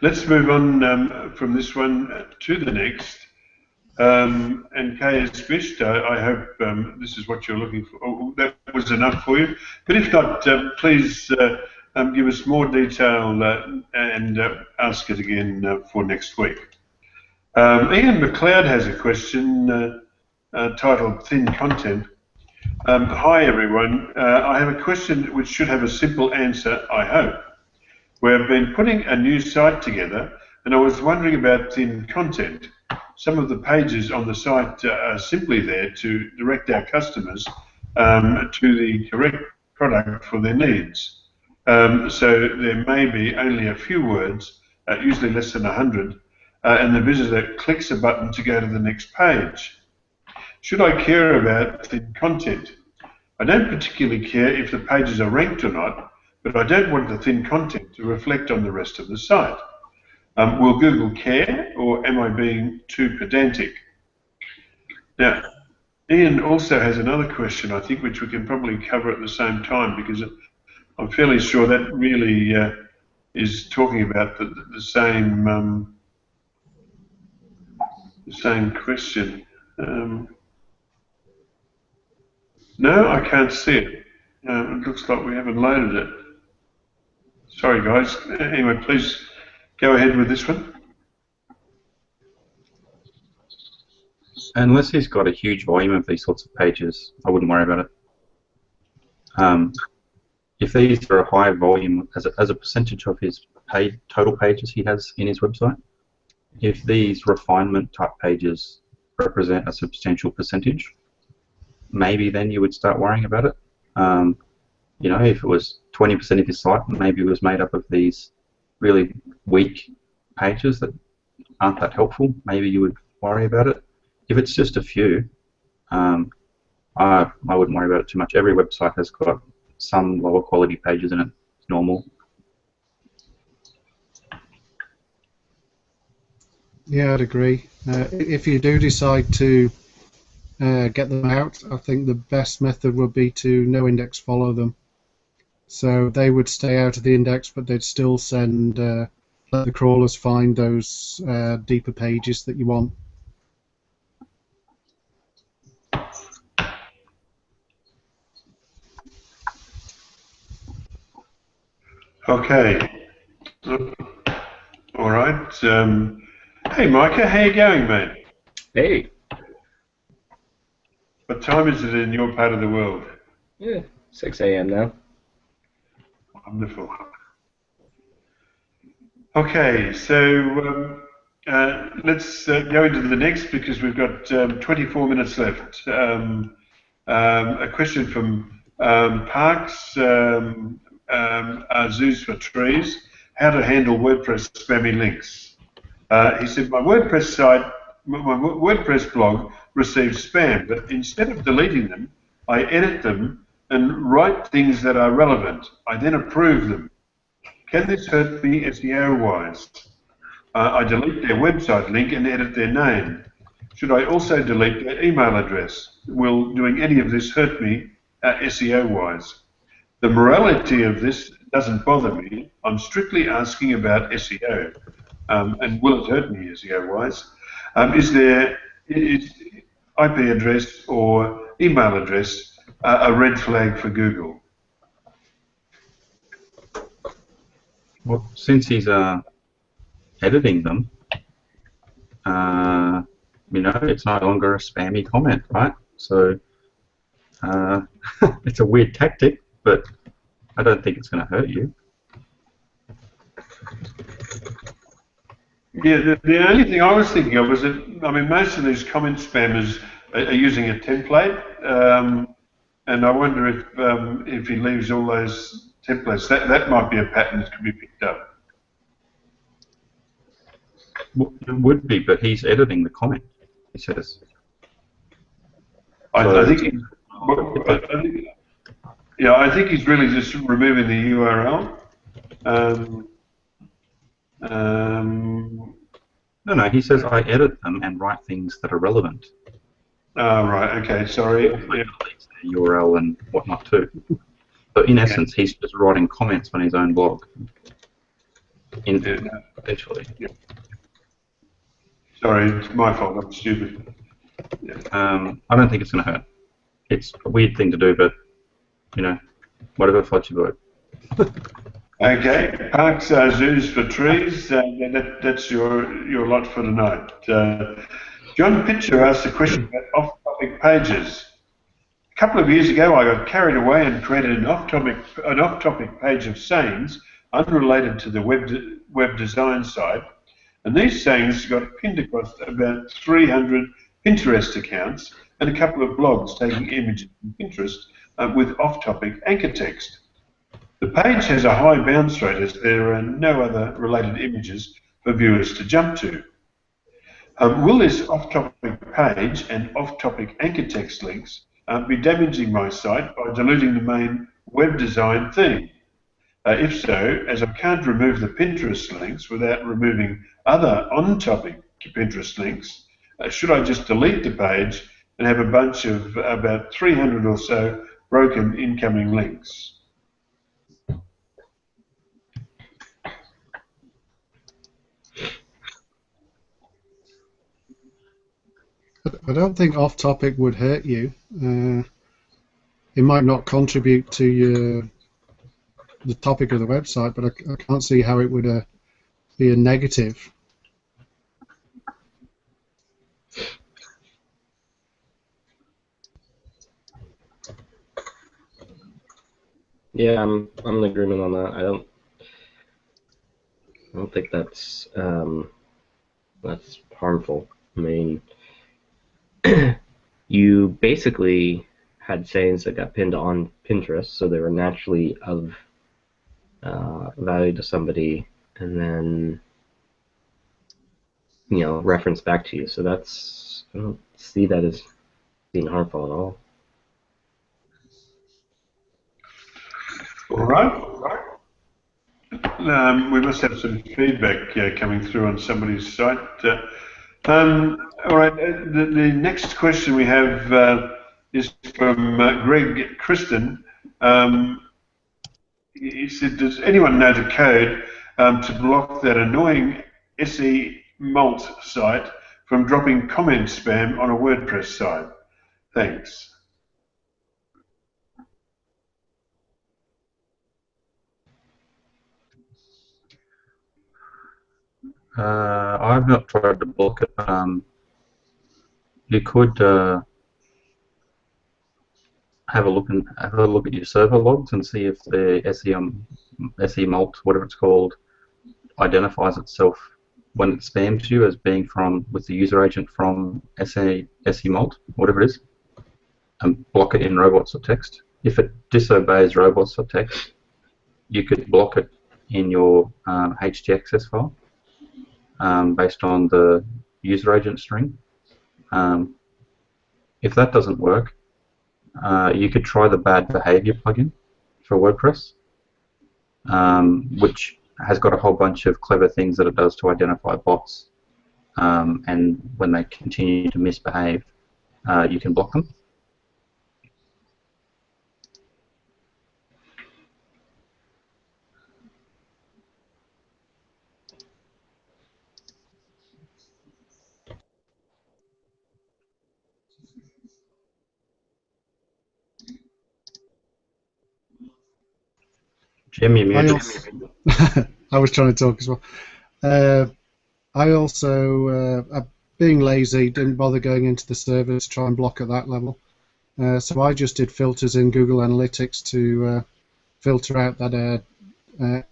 Let's move on from this one to the next. And K.S. Bisht, I hope this is what you're looking for. Oh, that was enough for you. But if not, please give us more detail and ask it again for next week. Ian McLeod has a question titled Thin Content. Hi, everyone. I have a question which should have a simple answer, I hope. We have been putting a new site together, and I was wondering about thin content. Some of the pages on the site are simply there to direct our customers to the correct product for their needs. So there may be only a few words, usually less than 100, and the visitor clicks a button to go to the next page. Should I care about thin content? I don't particularly care if the pages are ranked or not, but I don't want the thin content to reflect on the rest of the site. Will Google care, or am I being too pedantic? Now, Ian also has another question, I think, which we can probably cover at the same time, because I'm fairly sure that really is talking about the same question. No, I can't see it. It looks like we haven't loaded it. Sorry, guys. Anyway, please go ahead with this one. Unless he's got a huge volume of these sorts of pages, I wouldn't worry about it. If these are a high volume, as a percentage of his total pages he has in his website, if these refinement type pages represent a substantial percentage, maybe then you would start worrying about it. You know, if it was 20% of his site, maybe it was made up of these really weak pages that aren't that helpful, maybe you would worry about it. If it's just a few, I wouldn't worry about it too much. Every website has got some lower quality pages in it. It's normal. Yeah, I'd agree. If you do decide to get them out, I think the best method would be to no index follow them. So they would stay out of the index, but they'd still send, let the crawlers find those deeper pages that you want. Okay. All right. Hey, Micah, how you going, mate? Hey. What time is it in your part of the world? Yeah, 6 a.m. now. Wonderful. Okay, so let's go into the next, because we've got 24 minutes left. A question from Parks, Zoos for Trees, how to handle WordPress spammy links. He said, my WordPress blog receives spam, but instead of deleting them, I edit them and write things that are relevant. I then approve them. Can this hurt me SEO-wise? I delete their website link and edit their name. Should I also delete their email address? Will doing any of this hurt me SEO-wise? The morality of this doesn't bother me. I'm strictly asking about SEO. And will it hurt me SEO-wise? Is there IP address or email address a red flag for Google? Well, since he's editing them, you know, it's no longer a spammy comment, right? So it's a weird tactic, but I don't think it's going to hurt you. Yeah, the only thing I was thinking of was that, I mean, most of these comment spammers are using a template, and I wonder if he leaves all those templates, that might be a pattern that could be picked up. Well, it would be, but he's editing the comment, he says. I think he's really just removing the URL. No, he says I edit them and write things that are relevant. Oh, right, okay, sorry. Yeah. The URL and whatnot too. So in essence, he's just writing comments on his own blog. Eventually. Yeah. Sorry, it's my fault, I'm stupid. Yeah. I don't think it's going to hurt. It's a weird thing to do, but, you know, whatever floats your boat. Okay, Parks, Zoos for Trees, that's your lot for tonight. John Pitcher asked a question about off-topic pages. A couple of years ago, I got carried away and created an off-topic page of sayings unrelated to the web design site, and these sayings got pinned across about 300 Pinterest accounts and a couple of blogs taking images from Pinterest with off-topic anchor text. The page has a high bounce rate as there are no other related images for viewers to jump to. Will this off-topic page and off-topic anchor text links be damaging my site by diluting the main web design theme? If so, as I can't remove the Pinterest links without removing other on-topic Pinterest links, should I just delete the page and have a bunch of about 300 or so broken incoming links? I don't think off-topic would hurt you. It might not contribute to the topic of the website, but I can't see how it would be a negative. Yeah, I'm in agreement on that. I don't think that's harmful. I mean, you basically had sayings that got pinned on Pinterest, so they were naturally of value to somebody, and then reference back to you. So I don't see that as being harmful at all. All right. We must have some feedback coming through on somebody's site. All right. The next question we have is from Greg Kristen. He said, does anyone know the code to block that annoying SE Malt site from dropping comment spam on a WordPress site? Thanks. I've not tried to block it, but you could have a look at your server logs and see if the SE Malt, whatever it's called, identifies itself when it spams you as being with the user agent from SE Malt, whatever it is, and block it in robots.txt. If it disobeys robots.txt, you could block it in your htaccess file. Based on the user agent string. If that doesn't work, you could try the bad behavior plugin for WordPress, which has got a whole bunch of clever things that it does to identify bots, and when they continue to misbehave, you can block them. Jim, you muted. I was trying to talk as well. I also, being lazy, didn't bother going into the server to try and block at that level. So I just did filters in Google Analytics to filter out that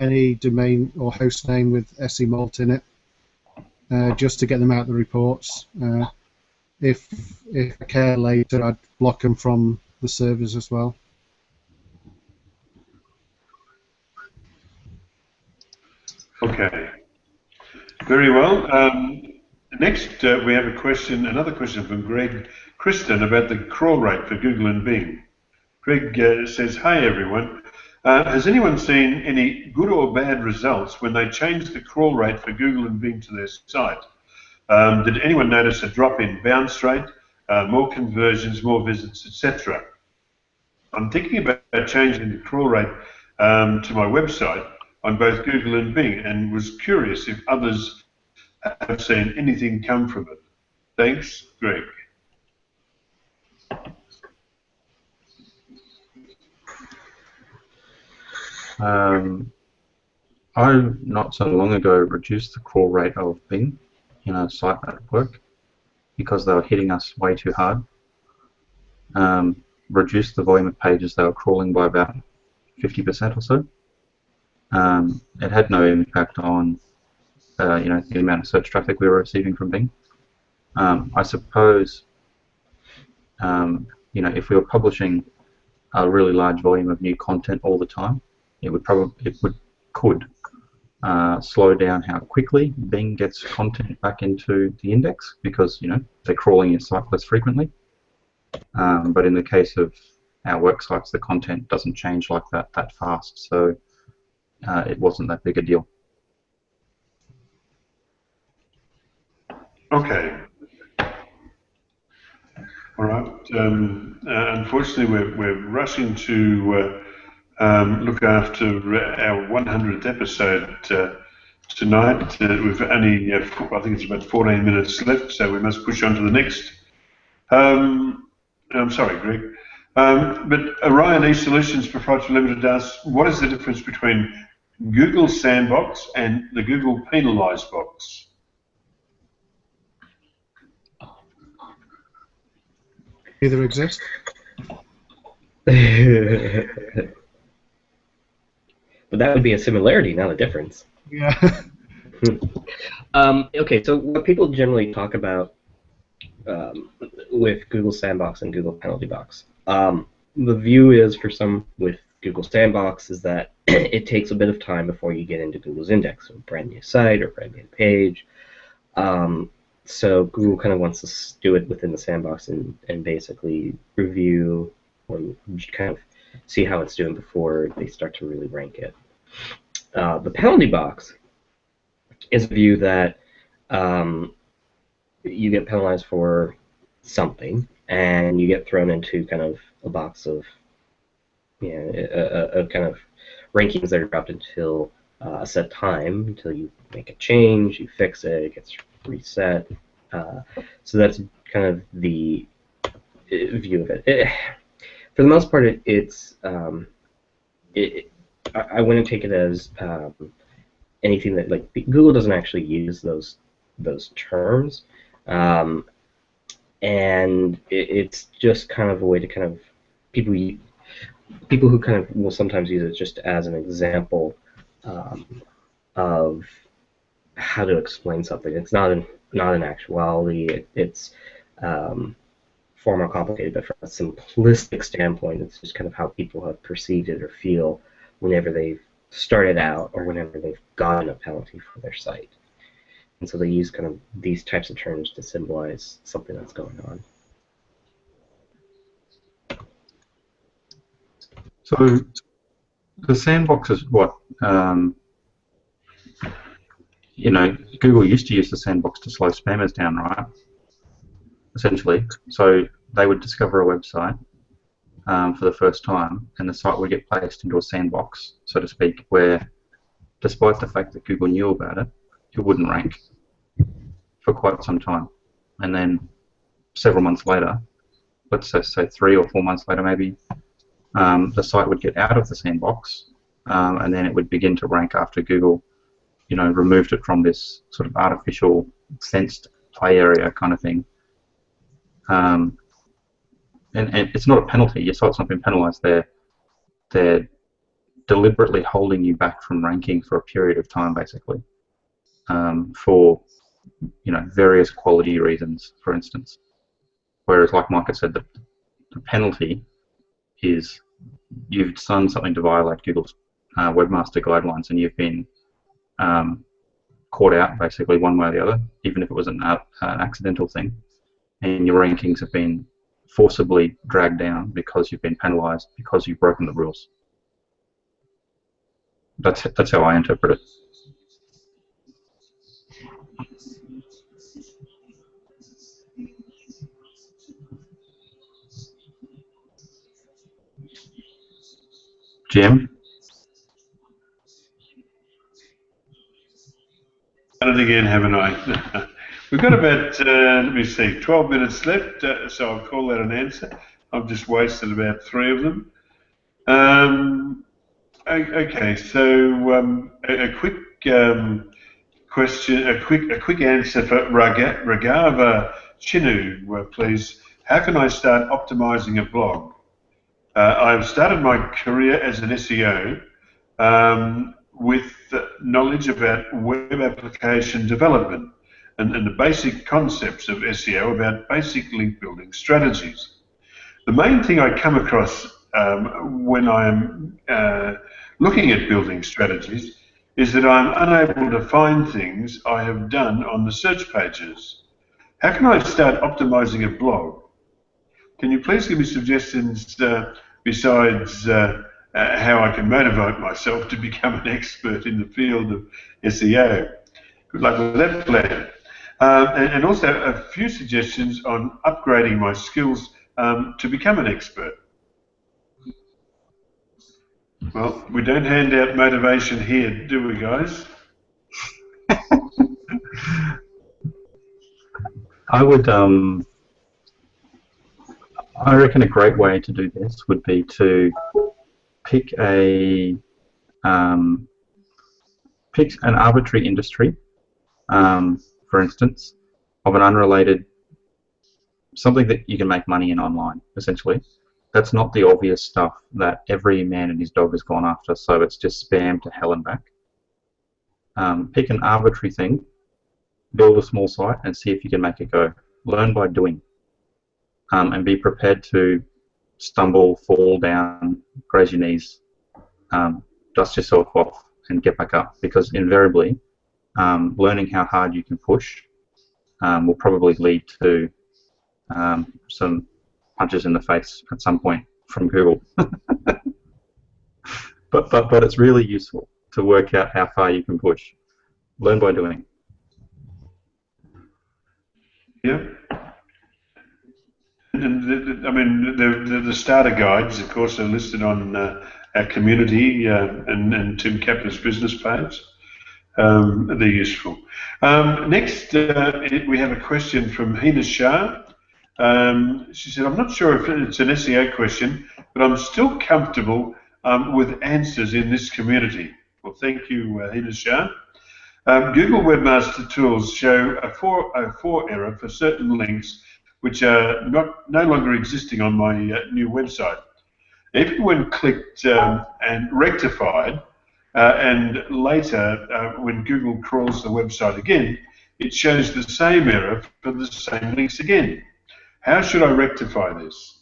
any domain or host name with SE Malt in it, just to get them out of the reports. If I care later, I'd block them from the servers as well. Okay, very well. Next, we have another question from Greg Kristen about the crawl rate for Google and Bing. Greg says, "Hey everyone, has anyone seen any good or bad results when they changed the crawl rate for Google and Bing to their site? Did anyone notice a drop in bounce rate, more conversions, more visits, etc.? I'm thinking about changing the crawl rate to my website on both Google and Bing, and was curious if others have seen anything come from it. Thanks, Greg." I not so long ago reduced the crawl rate of Bing in a site network because they were hitting us way too hard. Reduced the volume of pages they were crawling by about 50% or so. It had no impact on the amount of search traffic we were receiving from Bing. I suppose if we were publishing a really large volume of new content all the time, it could slow down how quickly Bing gets content back into the index because they're crawling your site less frequently. But in the case of our work sites, the content doesn't change like that fast, so it wasn't that big a deal. Okay. All right. Unfortunately, we're rushing to look after our 100th episode tonight. We've only, I think it's about 14 minutes left, so we must push on to the next. I'm sorry, Greg. But Orion eSolutions Proprietary Limited asks, what is the difference between Google Sandbox and the Google Penalize box? Either exist. But that would be a similarity, not a difference. Yeah. Okay, so what people generally talk about with Google Sandbox and Google Penalty Box, the view is for some with Google Sandbox is that it takes a bit of time before you get into Google's index, so a brand new site or brand new page. So Google kind of wants to do it within the sandbox and basically review or kind of see how it's doing before they start to really rank it. The penalty box is a view that you get penalized for something and you get thrown into kind of a box of a kind of rankings that are dropped until a set time, until you make a change, you fix it, it gets reset. So that's kind of the view of it. For the most part, I wouldn't take it as anything that, like, Google doesn't actually use those terms, and it's just kind of a way to kind of people who kind of will sometimes use it just as an example of how to explain something. It's not in actuality. It's far more complicated, but from a simplistic standpoint, it's just kind of how people have perceived it or feel whenever they've started out or whenever they've gotten a penalty for their site. And so they use kind of these types of terms to symbolize something that's going on. So the sandbox is what, Google used to use the sandbox to slow spammers down, right? Essentially. So they would discover a website for the first time, and the site would get placed into a sandbox, so to speak, where, despite the fact that Google knew about it, it wouldn't rank for quite some time. And then several months later, let's say 3 or 4 months later maybe, the site would get out of the sandbox, and then it would begin to rank after Google, removed it from this sort of artificial fenced play area kind of thing. And it's not a penalty. Your site's not been penalized. They're deliberately holding you back from ranking for a period of time, basically, for various quality reasons, for instance. Whereas, like Micah said, the penalty is you've done something to violate Google's webmaster guidelines, and you've been caught out, basically, one way or the other, even if it was an accidental thing, and your rankings have been forcibly dragged down because you've been penalized because you've broken the rules. That's how I interpret it. Jim? Done it again, haven't I? We've got about, let me see, 12 minutes left, so I'll call that an answer. I've just wasted about 3 of them. Okay, so a quick question, a quick answer for Ragava Chinu, please. How can I start optimizing a blog? I've started my career as an SEO with knowledge about web application development and the basic concepts of SEO about basic link building strategies. The main thing I come across when I'm looking at building strategies is that I'm unable to find things I have done on the search pages. How can I start optimizing a blog? can you please give me suggestions besides how I can motivate myself to become an expert in the field of SEO? Good luck with that plan. And also a few suggestions on upgrading my skills to become an expert. Well, we don't hand out motivation here, do we, guys? I would, I reckon a great way to do this would be to pick an arbitrary industry, for instance, of an unrelated, something that you can make money in online, essentially. That's not the obvious stuff that every man and his dog has gone after, so it's just spam to hell and back. Pick an arbitrary thing, build a small site, and see if you can make it go. Learn by doing. And be prepared to stumble, fall down, graze your knees, dust yourself off, and get back up. Because invariably, learning how hard you can push will probably lead to some punches in the face at some point from Google. but it's really useful to work out how far you can push. Learn by doing. Yeah. And I mean, the starter guides, of course, are listed on our community and Tim Kapler's business page. They're useful. Next, we have a question from Hina Shah. She said, I'm not sure if it's an SEO question, but I'm still comfortable with answers in this community. Well, thank you, Hina Shah. Google Webmaster Tools show a 404 error for certain links which are no longer existing on my new website. Even when clicked and rectified, and later when Google crawls the website again, it shows the same error for the same links again. How should I rectify this?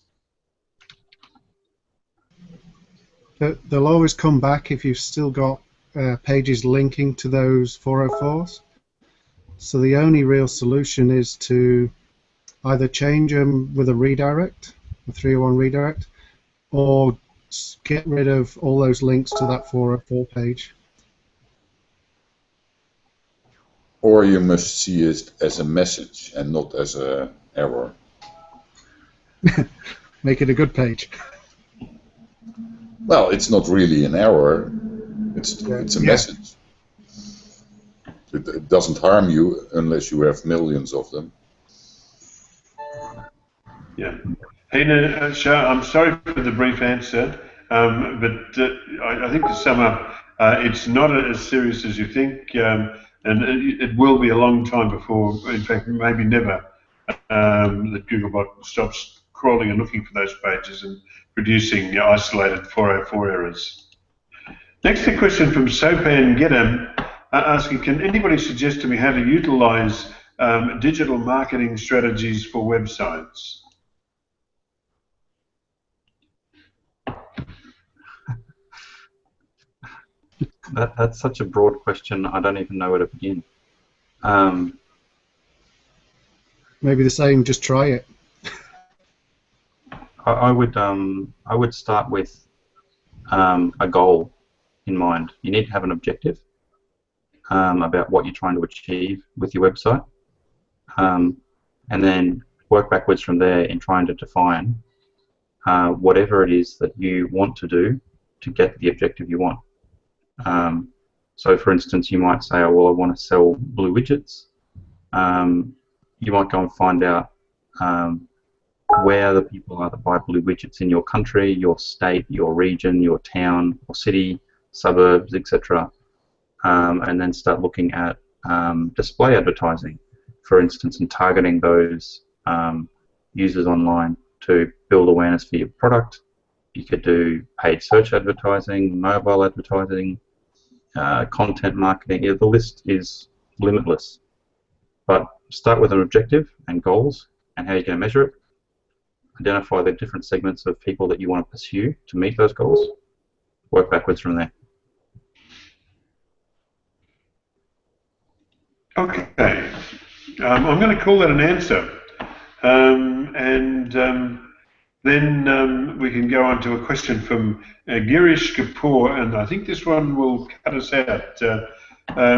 They'll always come back if you've still got pages linking to those 404s. So the only real solution is to either change them with a redirect, a 301 redirect, or get rid of all those links to that 404 page. Or you must see it as a message and not as an error. Make it a good page. Well, it's not really an error. It's a message. It doesn't harm you unless you have millions of them. Yeah. Hina Shah, I'm sorry for the brief answer, but I think to sum up, it's not as serious as you think, and it will be a long time before, in fact, maybe never, that Googlebot stops crawling and looking for those pages and producing isolated 404 errors. Next, a question from Sopan Gedam asking, can anybody suggest to me how to utilize digital marketing strategies for websites? That's such a broad question. I don't even know where to begin. Maybe the same. Just try it. I would start with a goal in mind. You need to have an objective about what you're trying to achieve with your website, and then work backwards from there in trying to define whatever it is that you want to do to get the objective you want. So, for instance, you might say, oh, well, I want to sell blue widgets. You might go and find out where the people are that buy blue widgets in your country, your state, your region, your town, or city, suburbs, etc. And then start looking at display advertising, for instance, and targeting those users online to build awareness for your product. You could do paid search advertising, mobile advertising, content marketing. Yeah, the list is limitless. But start with an objective and goals and how you're going to measure it. Identify the different segments of people that you want to pursue to meet those goals. Work backwards from there. Okay. I'm going to call that an answer. Then we can go on to a question from Girish Kapoor, and I think this one will cut us out.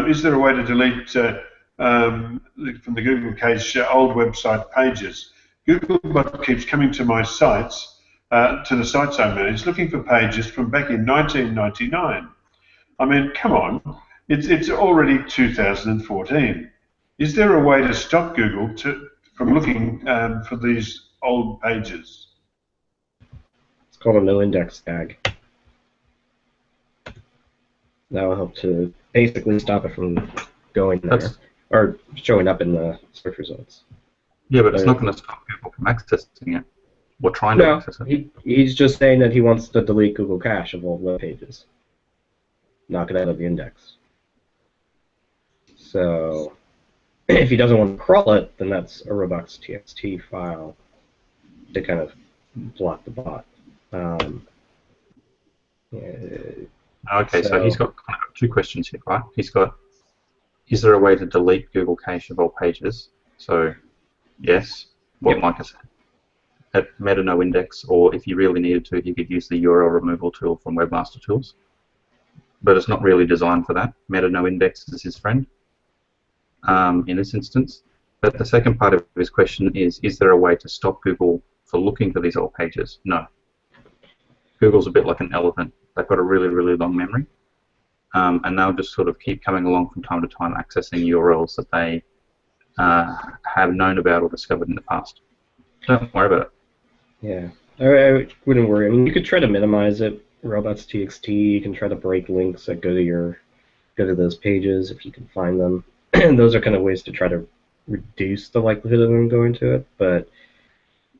Is there a way to delete from the Google cache old website pages? Googlebot keeps coming to my sites, to the sites I manage, looking for pages from back in 1999. I mean, come on, it's already 2014. Is there a way to stop Google from looking for these old pages? It's called a no index tag. That will help to basically stop it from going there or showing up in the search results. Yeah, but it's not going to stop people from accessing it or trying to access it. He's just saying that he wants to delete Google Cache of old web pages, knock it out of the index. So if he doesn't want to crawl it, then that's a robots.txt file to kind of block the bot. Okay, so he's got kind of two questions here, right? He's got, is there a way to delete Google Cache of all pages? So, yes, like I said, at Meta no index, or if you really needed to, you could use the URL removal tool from Webmaster Tools. But it's not really designed for that. Meta no index is his friend in this instance. But the second part of his question is there a way to stop Google for looking for these old pages? No. Google's a bit like an elephant. They've got a really, really long memory, and they'll just sort of keep coming along from time to time, accessing URLs that they have known about or discovered in the past. Don't worry about it. Yeah, I wouldn't worry. I mean, you could try to minimize it. Robots.txt. You can try to break links that go to those pages if you can find them. Those are kind of ways to try to reduce the likelihood of them going to it. But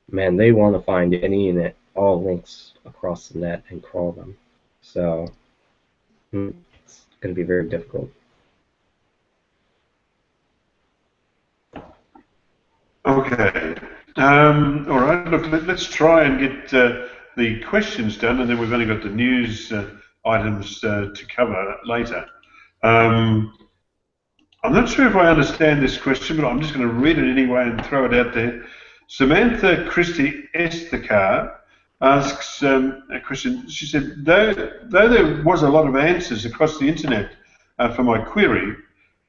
man, they want to find any and all links across the net and crawl them. So it's going to be very difficult. Okay. All right. Look, let's try and get the questions done, and then we've only got the news items to cover later. I'm not sure if I understand this question, but I'm just going to read it anyway and throw it out there. Samantha Christie Estacar asks a question. She said, though there was a lot of answers across the internet for my query,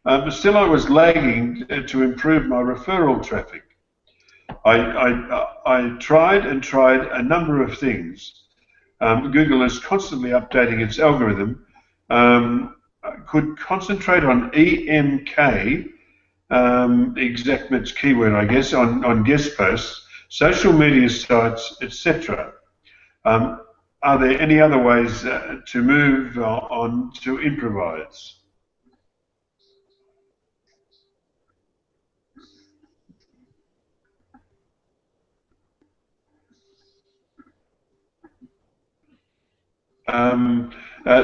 but still I was lagging to improve my referral traffic. I tried a number of things. Google is constantly updating its algorithm. Could concentrate on EMK, exact match keyword, I guess, on guest posts, social media sites, etc. Are there any other ways to move on to improvise?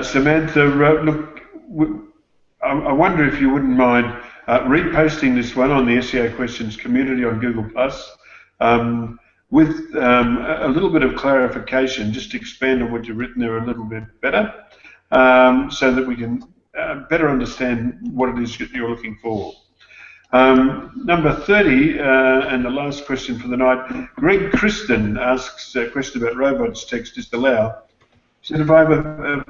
Samantha, look, I wonder if you wouldn't mind reposting this one on the SEO Questions community on Google+, with a little bit of clarification, just to expand on what you've written there a little bit better, so that we can better understand what it is that you're looking for. Number 30, and the last question for the night, Greg Kristen asks a question about robots text disallow. He said, if I have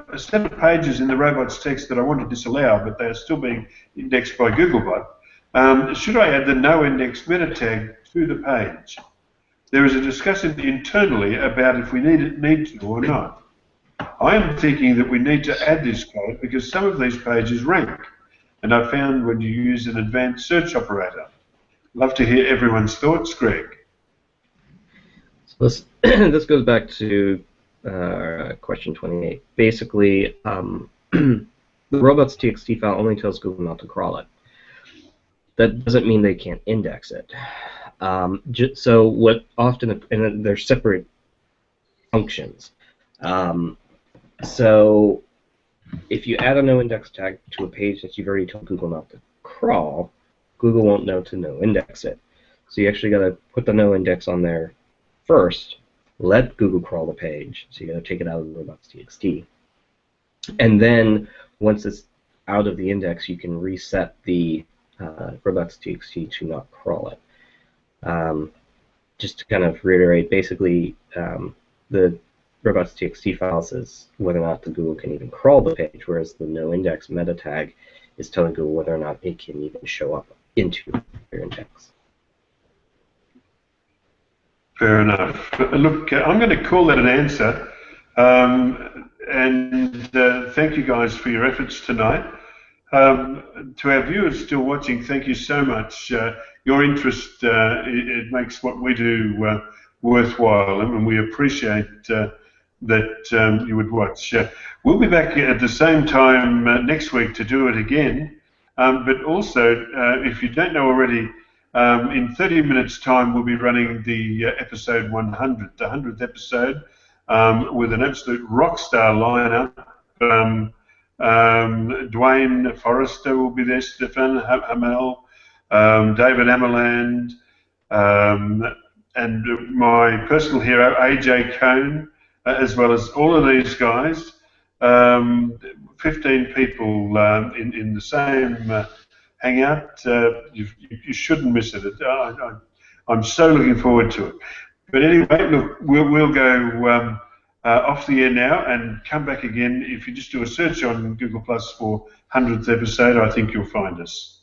a set of pages in the robots text that I want to disallow, but they are still being indexed by Googlebot, should I add the no index meta tag to the page? There is a discussion internally about if we need to or not. I am thinking that we need to add this code because some of these pages rank, and I found when you use an advanced search operator. Love to hear everyone's thoughts, Greg. So this goes back to question 28. Basically, the robots.txt file only tells Google not to crawl it. That doesn't mean they can't index it. So what often, and they're separate functions. So if you add a no index tag to a page that you've already told Google not to crawl, Google won't know to no index it. So you actually got to put the no index on there first, let Google crawl the page. So you got to take it out of the robots.txt. And then once it's out of the index, you can reset the robots.txt to not crawl it. just to kind of reiterate, basically the robots.txt file says whether or not the Google can even crawl the page, whereas the noindex meta tag is telling Google whether or not it can even show up into your index. Fair enough. Look, I'm going to call that an answer. And thank you guys for your efforts tonight. To our viewers still watching, thank you so much. Your interest, it makes what we do worthwhile, and we appreciate that you would watch. We'll be back at the same time next week to do it again, but also, if you don't know already, in 30 minutes' time we'll be running the episode 100, the 100th episode, with an absolute rock star lineup. Dwayne Forrester will be there, Stefan Hamel, David Amerland, and my personal hero, AJ Cohn, as well as all of these guys. 15 people in the same hangout. You shouldn't miss it. I'm so looking forward to it. But anyway, look, we'll go off the air now and come back again. If you just do a search on Google Plus for 100th episode, I think you'll find us.